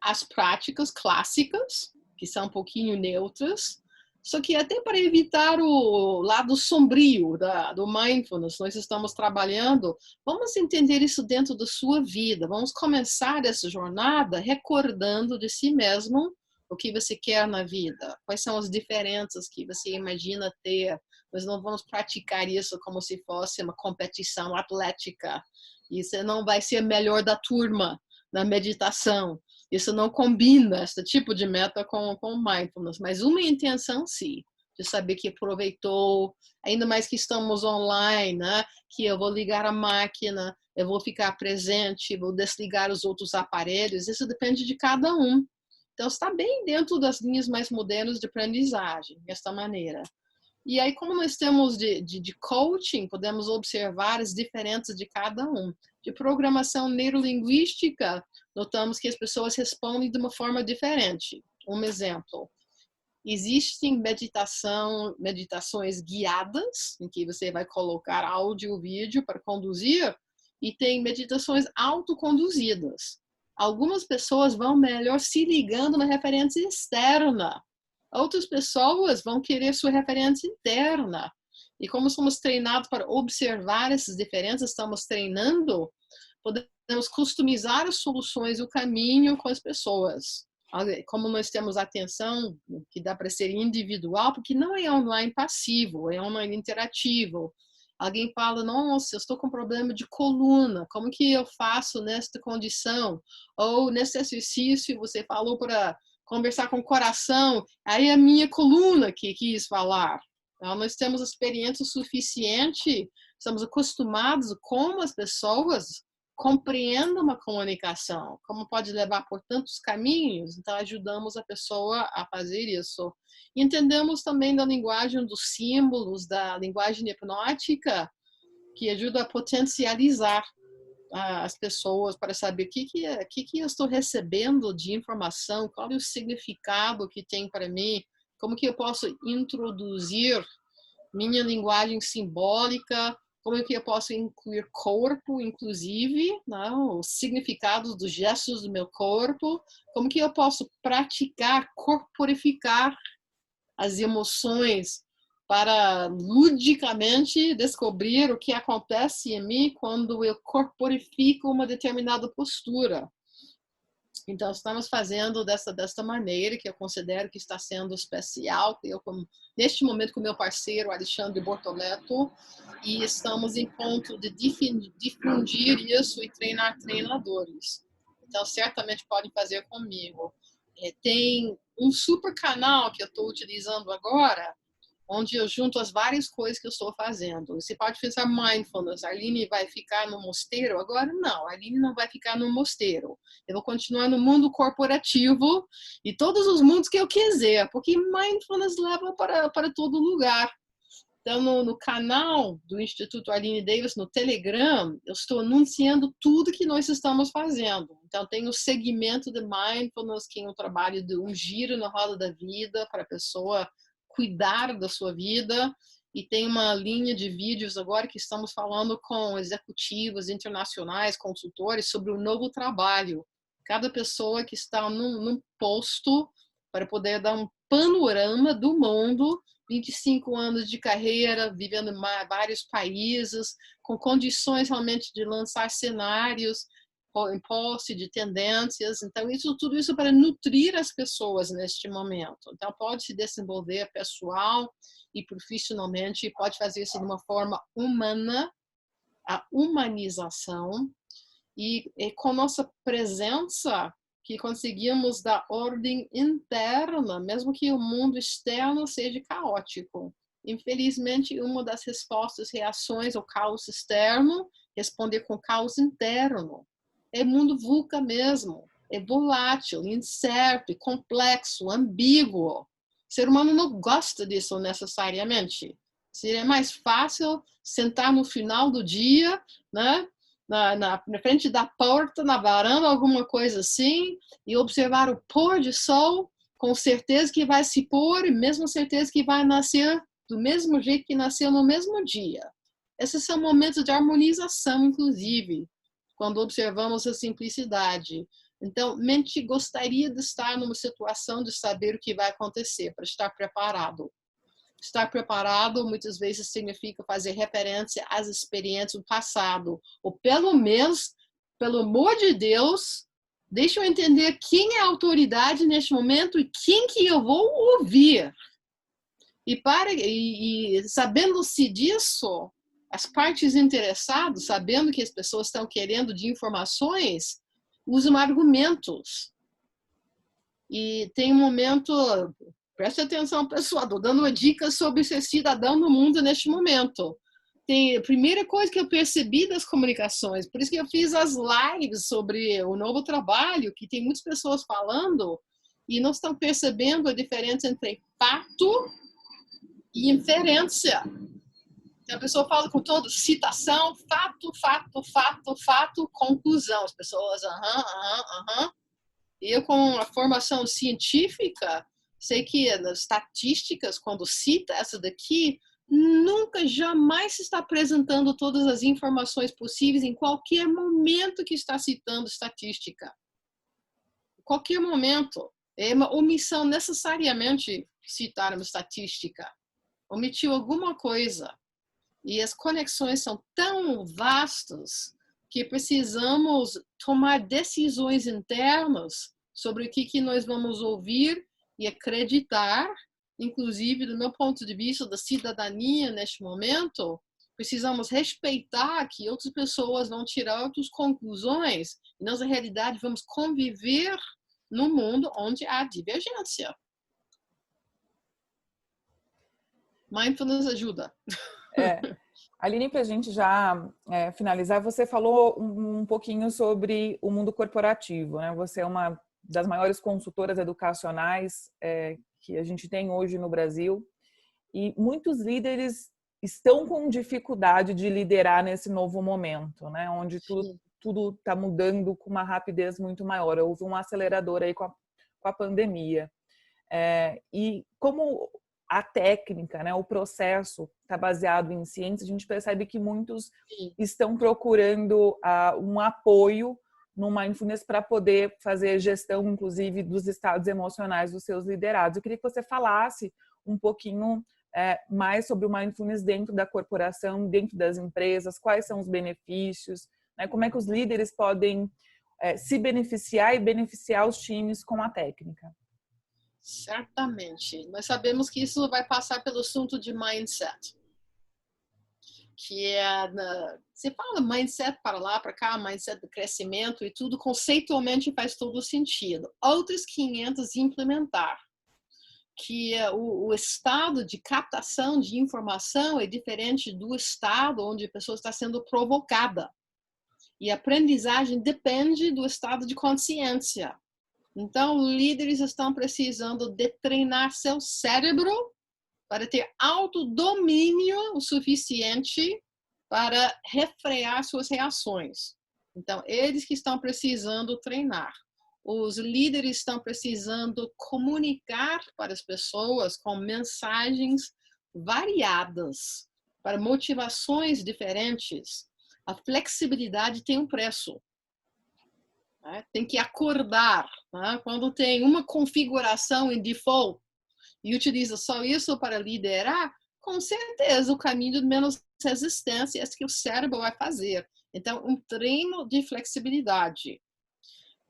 as práticas clássicas, que são um pouquinho neutras, só que até para evitar o lado sombrio do mindfulness, nós estamos trabalhando, vamos entender isso dentro da sua vida, vamos começar essa jornada recordando de si mesmo o que você quer na vida, quais são as diferenças que você imagina ter. Nós não vamos praticar isso como se fosse uma competição atlética, e você não vai ser melhor da turma na meditação. Isso não combina, esse tipo de meta com mindfulness, mas uma intenção sim, de saber que aproveitou, ainda mais que estamos online, né? Que eu vou ligar a máquina, eu vou ficar presente, vou desligar os outros aparelhos, isso depende de cada um. Então, está bem dentro das linhas mais modernas de aprendizagem, desta maneira. E aí, como nós temos de coaching, podemos observar as diferenças de cada um. De programação neurolinguística, notamos que as pessoas respondem de uma forma diferente. Um exemplo, existem meditações guiadas, em que você vai colocar áudio e vídeo para conduzir, e tem meditações autoconduzidas. Algumas pessoas vão melhor se ligando na referência externa. Outras pessoas vão querer sua referência interna. E como somos treinados para observar essas diferenças, estamos treinando, podemos customizar as soluções, o caminho com as pessoas. Como nós temos atenção, que dá para ser individual, porque não é online passivo, é online interativo. Alguém fala, nossa, eu estou com problema de coluna, como que eu faço nesta condição? Ou nesse exercício, você falou para conversar com o coração, aí a minha coluna que quis falar. Então, nós temos experiência suficiente, estamos acostumados como as pessoas compreendem uma comunicação, como pode levar por tantos caminhos, então ajudamos a pessoa a fazer isso. E entendemos também da linguagem dos símbolos, da linguagem hipnótica, que ajuda a potencializar as pessoas para saber o que eu estou recebendo de informação, qual é o significado que tem para mim, como que eu posso introduzir minha linguagem simbólica, como que eu posso incluir corpo, inclusive, não, os significados dos gestos do meu corpo, como que eu posso praticar, corporificar as emoções para ludicamente descobrir o que acontece em mim quando eu corporifico uma determinada postura. Então, estamos fazendo desta maneira, que eu considero que está sendo especial. Neste momento, com o meu parceiro, Alexandre Bortoleto, e estamos em ponto de difundir isso e treinar treinadores. Então, certamente podem fazer comigo. Tem um super canal que eu estou utilizando agora, onde eu junto as várias coisas que eu estou fazendo. Você pode pensar mindfulness, a Aline vai ficar no mosteiro? Agora não, a Aline não vai ficar no mosteiro. Eu vou continuar no mundo corporativo e todos os mundos que eu quiser, porque mindfulness leva para todo lugar. Então, no canal do Instituto Aline Davis, no Telegram, eu estou anunciando tudo que nós estamos fazendo. Então, tem o segmento de mindfulness, que é um trabalho de um giro na roda da vida para a pessoa cuidar da sua vida, e tem uma linha de vídeos agora que estamos falando com executivos internacionais, consultores, sobre o novo trabalho. Cada pessoa que está num posto para poder dar um panorama do mundo, 25 anos de carreira, vivendo em vários países, com condições realmente de lançar cenários, em posse de tendências. Então, tudo isso para nutrir as pessoas neste momento. Então, pode se desenvolver pessoal e profissionalmente, e pode fazer isso de uma forma humana, a humanização, e com nossa presença, que conseguimos dar ordem interna, mesmo que o mundo externo seja caótico. Infelizmente, uma das respostas, reações ao caos externo, responder com caos interno. É mundo VUCA mesmo. é volátil, incerto, complexo, ambíguo. O ser humano não gosta disso necessariamente. Seria mais fácil sentar no final do dia, né, na frente da porta, na varanda, alguma coisa assim, e observar o pôr de sol, com certeza que vai se pôr, e mesmo certeza que vai nascer do mesmo jeito que nasceu no mesmo dia. Esses são momentos de harmonização, inclusive, quando observamos a simplicidade. Então, mente gostaria de estar numa situação de saber o que vai acontecer, para estar preparado. Estar preparado, muitas vezes, significa fazer referência às experiências do passado. Ou, pelo menos, pelo amor de Deus, deixa eu entender quem é a autoridade neste momento e quem que eu vou ouvir. E sabendo-se disso, as partes interessadas, sabendo que as pessoas estão querendo de informações, usam argumentos. E tem um momento... Preste atenção, pessoal, estou dando uma dica sobre ser cidadão no mundo neste momento. A primeira coisa que eu percebi das comunicações, por isso que eu fiz as lives sobre o novo trabalho, que tem muitas pessoas falando e não estão percebendo a diferença entre fato e inferência. A pessoa fala com todo citação, fato, conclusão. As pessoas, E eu, com a formação científica, sei que nas estatísticas, quando cita essa daqui, nunca, jamais se está apresentando todas as informações possíveis em qualquer momento que está citando estatística. Em qualquer momento. É uma omissão necessariamente citar uma estatística. Omitiu alguma coisa. E as conexões são tão vastas que precisamos tomar decisões internas sobre o que nós vamos ouvir e acreditar, inclusive do meu ponto de vista da cidadania neste momento, precisamos respeitar que outras pessoas vão tirar outras conclusões e nós, na realidade, vamos conviver num mundo onde há divergência. Mindfulness ajuda. Aline, para a gente já finalizar, você falou um pouquinho sobre o mundo corporativo, né? Você é uma das maiores consultoras educacionais que a gente tem hoje no Brasil, e muitos líderes estão com dificuldade de liderar nesse novo momento, né? Onde tudo está mudando com uma rapidez muito maior. Houve um acelerador aí com a pandemia. E como a técnica, né, o processo está baseado em ciência, a gente percebe que muitos estão procurando um apoio no mindfulness para poder fazer gestão, inclusive, dos estados emocionais dos seus liderados. Eu queria que você falasse um pouquinho mais sobre o mindfulness dentro da corporação, dentro das empresas, quais são os benefícios, né, como é que os líderes podem se beneficiar e beneficiar os times com a técnica. Certamente. Nós sabemos que isso vai passar pelo assunto de mindset. Que você fala mindset para lá, para cá, mindset do crescimento e tudo, conceitualmente faz todo sentido. Outros 500 implementar. Que o estado de captação de informação é diferente do estado onde a pessoa está sendo provocada. E a aprendizagem depende do estado de consciência. Então, líderes estão precisando de treinar seu cérebro para ter autodomínio o suficiente para refrear suas reações. Então, eles que estão precisando treinar. Os líderes estão precisando comunicar para as pessoas com mensagens variadas, para motivações diferentes. A flexibilidade tem um preço. Tem que acordar. Quando tem uma configuração em default e utiliza só isso para liderar, com certeza o caminho de menos resistência é esse que o cérebro vai fazer. Então, um treino de flexibilidade.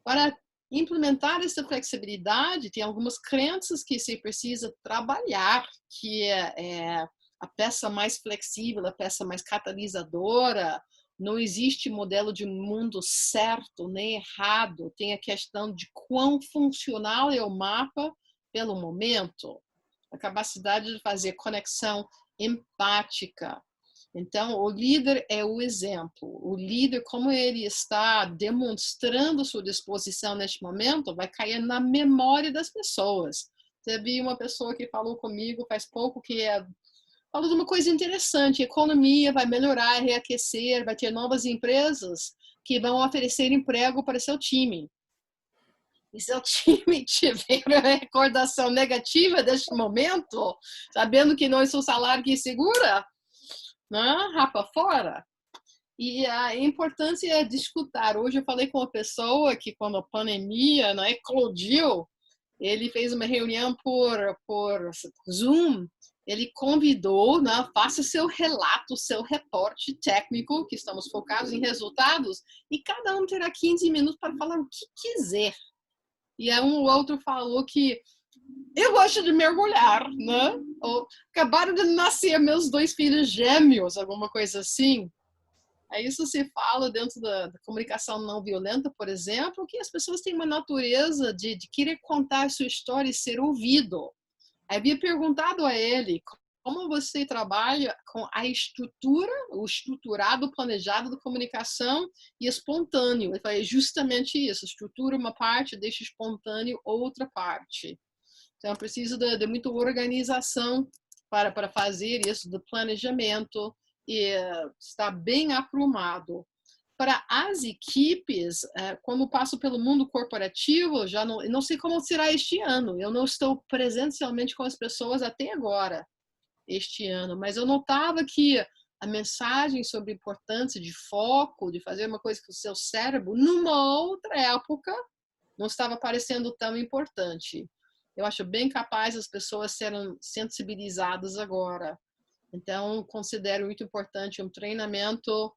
Para implementar essa flexibilidade, tem algumas crenças que se precisa trabalhar, que é a peça mais flexível, a peça mais catalisadora. Não existe modelo de mundo certo nem errado. Tem a questão de quão funcional é o mapa pelo momento. A capacidade de fazer conexão empática. Então, o líder é o exemplo. O líder, como ele está demonstrando sua disposição neste momento, vai cair na memória das pessoas. Teve uma pessoa que falou comigo faz pouco falou de uma coisa interessante: a economia vai melhorar, reaquecer, vai ter novas empresas que vão oferecer emprego para seu time. E se o time tiver uma recordação negativa deste momento, sabendo que não é o salário que segura, né? Rapa fora. E a importância é de escutar. Hoje eu falei com uma pessoa que, quando a pandemia, né, eclodiu, ele fez uma reunião por Zoom. Ele convidou, né, faça seu relato, seu reporte técnico, que estamos focados em resultados, e cada um terá 15 minutos para falar o que quiser. E aí um outro falou que eu gosto de mergulhar, né? Ou acabaram de nascer meus 2 filhos gêmeos, alguma coisa assim. Aí isso se fala dentro da comunicação não violenta, por exemplo, que as pessoas têm uma natureza de querer contar a sua história e ser ouvido. Aí havia perguntado a ele como você trabalha com a estrutura, o estruturado, planejado da comunicação e espontâneo. Ele falou, é justamente isso, estrutura uma parte, deixa espontâneo outra parte. Então, precisa de muita organização para fazer isso, do planejamento, e está bem aprumado. Para as equipes, quando passo pelo mundo corporativo, já não sei como será este ano. Eu não estou presencialmente com as pessoas até agora, este ano, mas eu notava que a mensagem sobre a importância de foco, de fazer uma coisa com o seu cérebro, numa outra época, não estava parecendo tão importante. Eu acho bem capaz as pessoas serem sensibilizadas agora. Então, considero muito importante um treinamento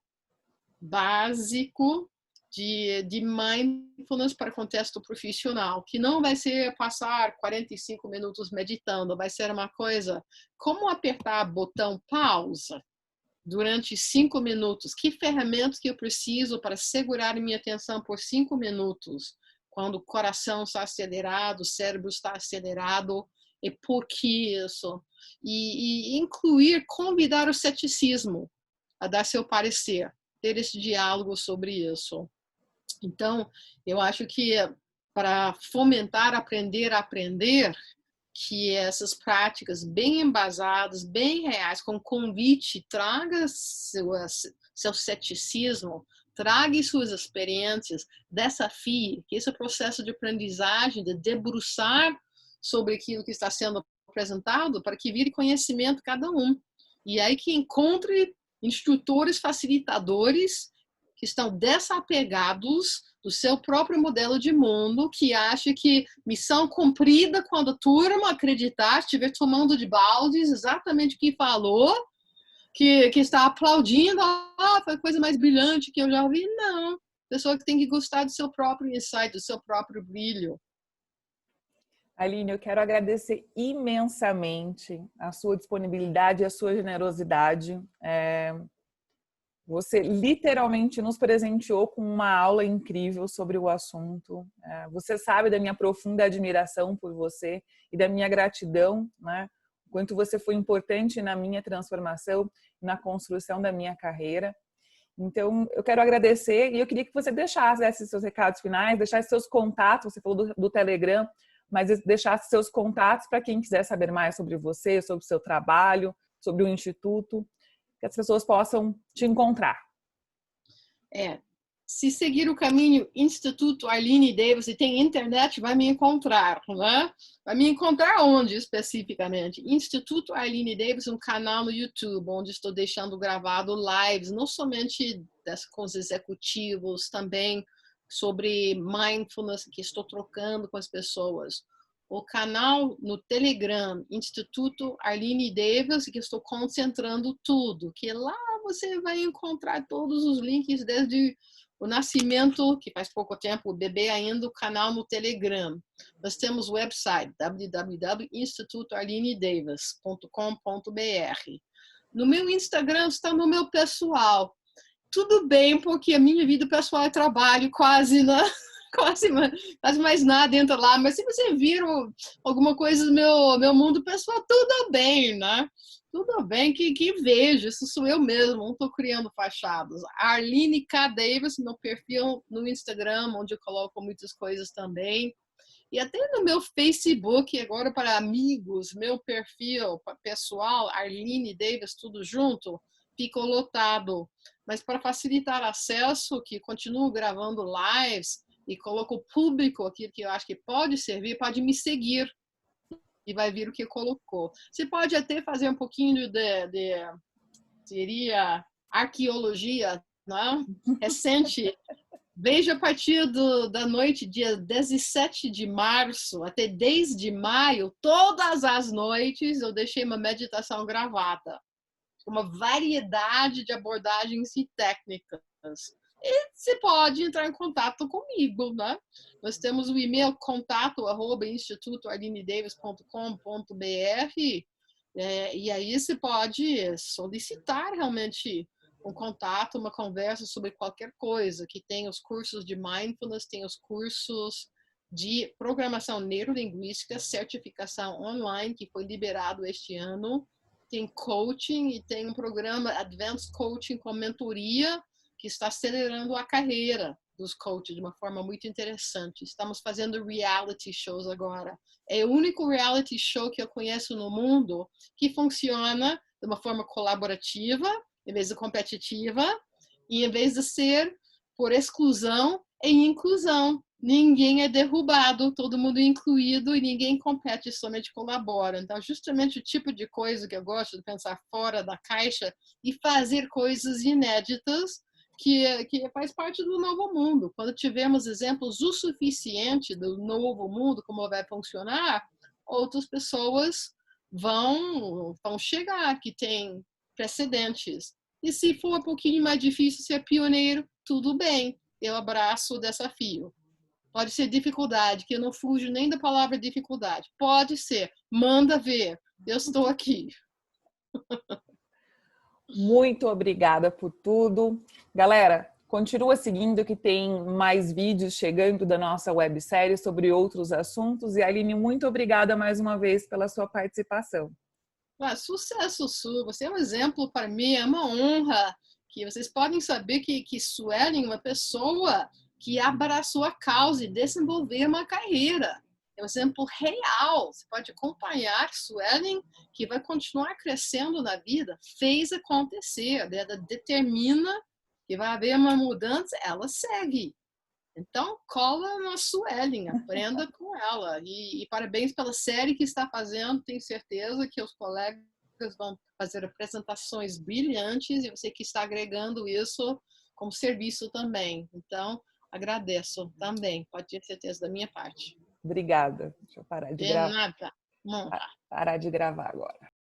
básico de mindfulness para contexto profissional, que não vai ser passar 45 minutos meditando, vai ser uma coisa, como apertar o botão pausa durante 5 minutos, que ferramentas que eu preciso para segurar minha atenção por 5 minutos, quando o coração está acelerado, o cérebro está acelerado, e por que isso? E incluir, convidar o ceticismo a dar seu parecer, ter esse diálogo sobre isso. Então, eu acho que para fomentar aprender a aprender, que essas práticas bem embasadas, bem reais, com convite, traga seu ceticismo, traga suas experiências, desafie, que esse processo de aprendizagem, de debruçar sobre aquilo que está sendo apresentado, para que vire conhecimento cada um. E aí que encontre instrutores facilitadores que estão desapegados do seu próprio modelo de mundo, que acha que missão cumprida quando a turma acreditar, estiver tomando de baldes exatamente o que falou, que está aplaudindo, foi a coisa mais brilhante que eu já ouvi. Não, pessoa que tem que gostar do seu próprio insight, do seu próprio brilho. Aline, eu quero agradecer imensamente a sua disponibilidade e a sua generosidade. Você literalmente nos presenteou com uma aula incrível sobre o assunto. Você sabe da minha profunda admiração por você e da minha gratidão, né? O quanto você foi importante na minha transformação, na construção da minha carreira. Então, eu quero agradecer e eu queria que você deixasse seus recados finais, deixasse seus contatos, você falou do Telegram, mas deixasse seus contatos para quem quiser saber mais sobre você, sobre o seu trabalho, sobre o Instituto, que as pessoas possam te encontrar. Se seguir o caminho Instituto Arlene Davis e tem internet, vai me encontrar, né? Vai me encontrar onde especificamente? Instituto Arlene Davis, um canal no YouTube, onde estou deixando gravado lives, não somente com os executivos, também sobre mindfulness, que estou trocando com as pessoas. O canal no Telegram, Instituto Arlene Davis, que estou concentrando tudo, que lá você vai encontrar todos os links desde o nascimento, que faz pouco tempo, o bebê ainda, o canal no Telegram. Nós temos o website www.institutoarlenedavis.com.br. No meu Instagram está no meu pessoal. Tudo bem, porque a minha vida pessoal é trabalho quase, né? quase mais nada entra lá. Mas se você vir alguma coisa do meu mundo pessoal, tudo bem, né? Tudo bem que vejo, isso sou eu mesmo, não estou criando fachadas. Arline K. Davis, meu perfil no Instagram, onde eu coloco muitas coisas também. E até no meu Facebook, agora para amigos, meu perfil pessoal, Arline Davis, tudo junto, ficou lotado. Mas para facilitar acesso, que continuo gravando lives e coloco público aquilo que eu acho que pode servir, pode me seguir e vai ver o que colocou. Você pode até fazer um pouquinho seria arqueologia, né? Recente. Veja a partir da noite, dia 17 de março até 10 de maio, todas as noites eu deixei uma meditação gravada. Uma variedade de abordagens e técnicas. E você pode entrar em contato comigo, né? Nós temos o e-mail contato@institutoarlinedavis.com.br e aí você pode solicitar realmente um contato, uma conversa sobre qualquer coisa, que tem os cursos de mindfulness, tem os cursos de programação neurolinguística, certificação online, que foi liberado este ano, tem coaching e tem um programa Advanced Coaching com mentoria, que está acelerando a carreira dos coaches de uma forma muito interessante. Estamos fazendo reality shows agora. É o único reality show que eu conheço no mundo que funciona de uma forma colaborativa, em vez de competitiva, e em vez de ser por exclusão, é inclusão. Ninguém é derrubado, todo mundo é incluído e ninguém compete, somente colabora. Então, justamente o tipo de coisa que eu gosto de pensar fora da caixa e fazer coisas inéditas que faz parte do novo mundo. Quando tivermos exemplos o suficiente do novo mundo, como vai funcionar, outras pessoas vão chegar, que tem precedentes. E se for um pouquinho mais difícil ser pioneiro, tudo bem, eu abraço o desafio. Pode ser dificuldade, que eu não fujo nem da palavra dificuldade. Pode ser, manda ver, eu estou aqui. Muito obrigada por tudo. Galera, continua seguindo que tem mais vídeos chegando da nossa websérie sobre outros assuntos. E Aline, muito obrigada mais uma vez pela sua participação. Sucesso, Su. Você é um exemplo para mim, é uma honra que vocês podem saber que Suelen é uma pessoa que abraçou a causa e desenvolveu uma carreira. É um exemplo real. Você pode acompanhar Suelen, que vai continuar crescendo na vida, fez acontecer, ela determina que vai haver uma mudança, ela segue. Então, cola na Suelen, aprenda com ela. E parabéns pela série que está fazendo. Tenho certeza que os colegas vão fazer apresentações brilhantes e você que está agregando isso como serviço também. Então, agradeço também. Pode ter certeza da minha parte. Obrigada. Deixa eu parar de De gravar. nada. Honra. Parar de gravar agora.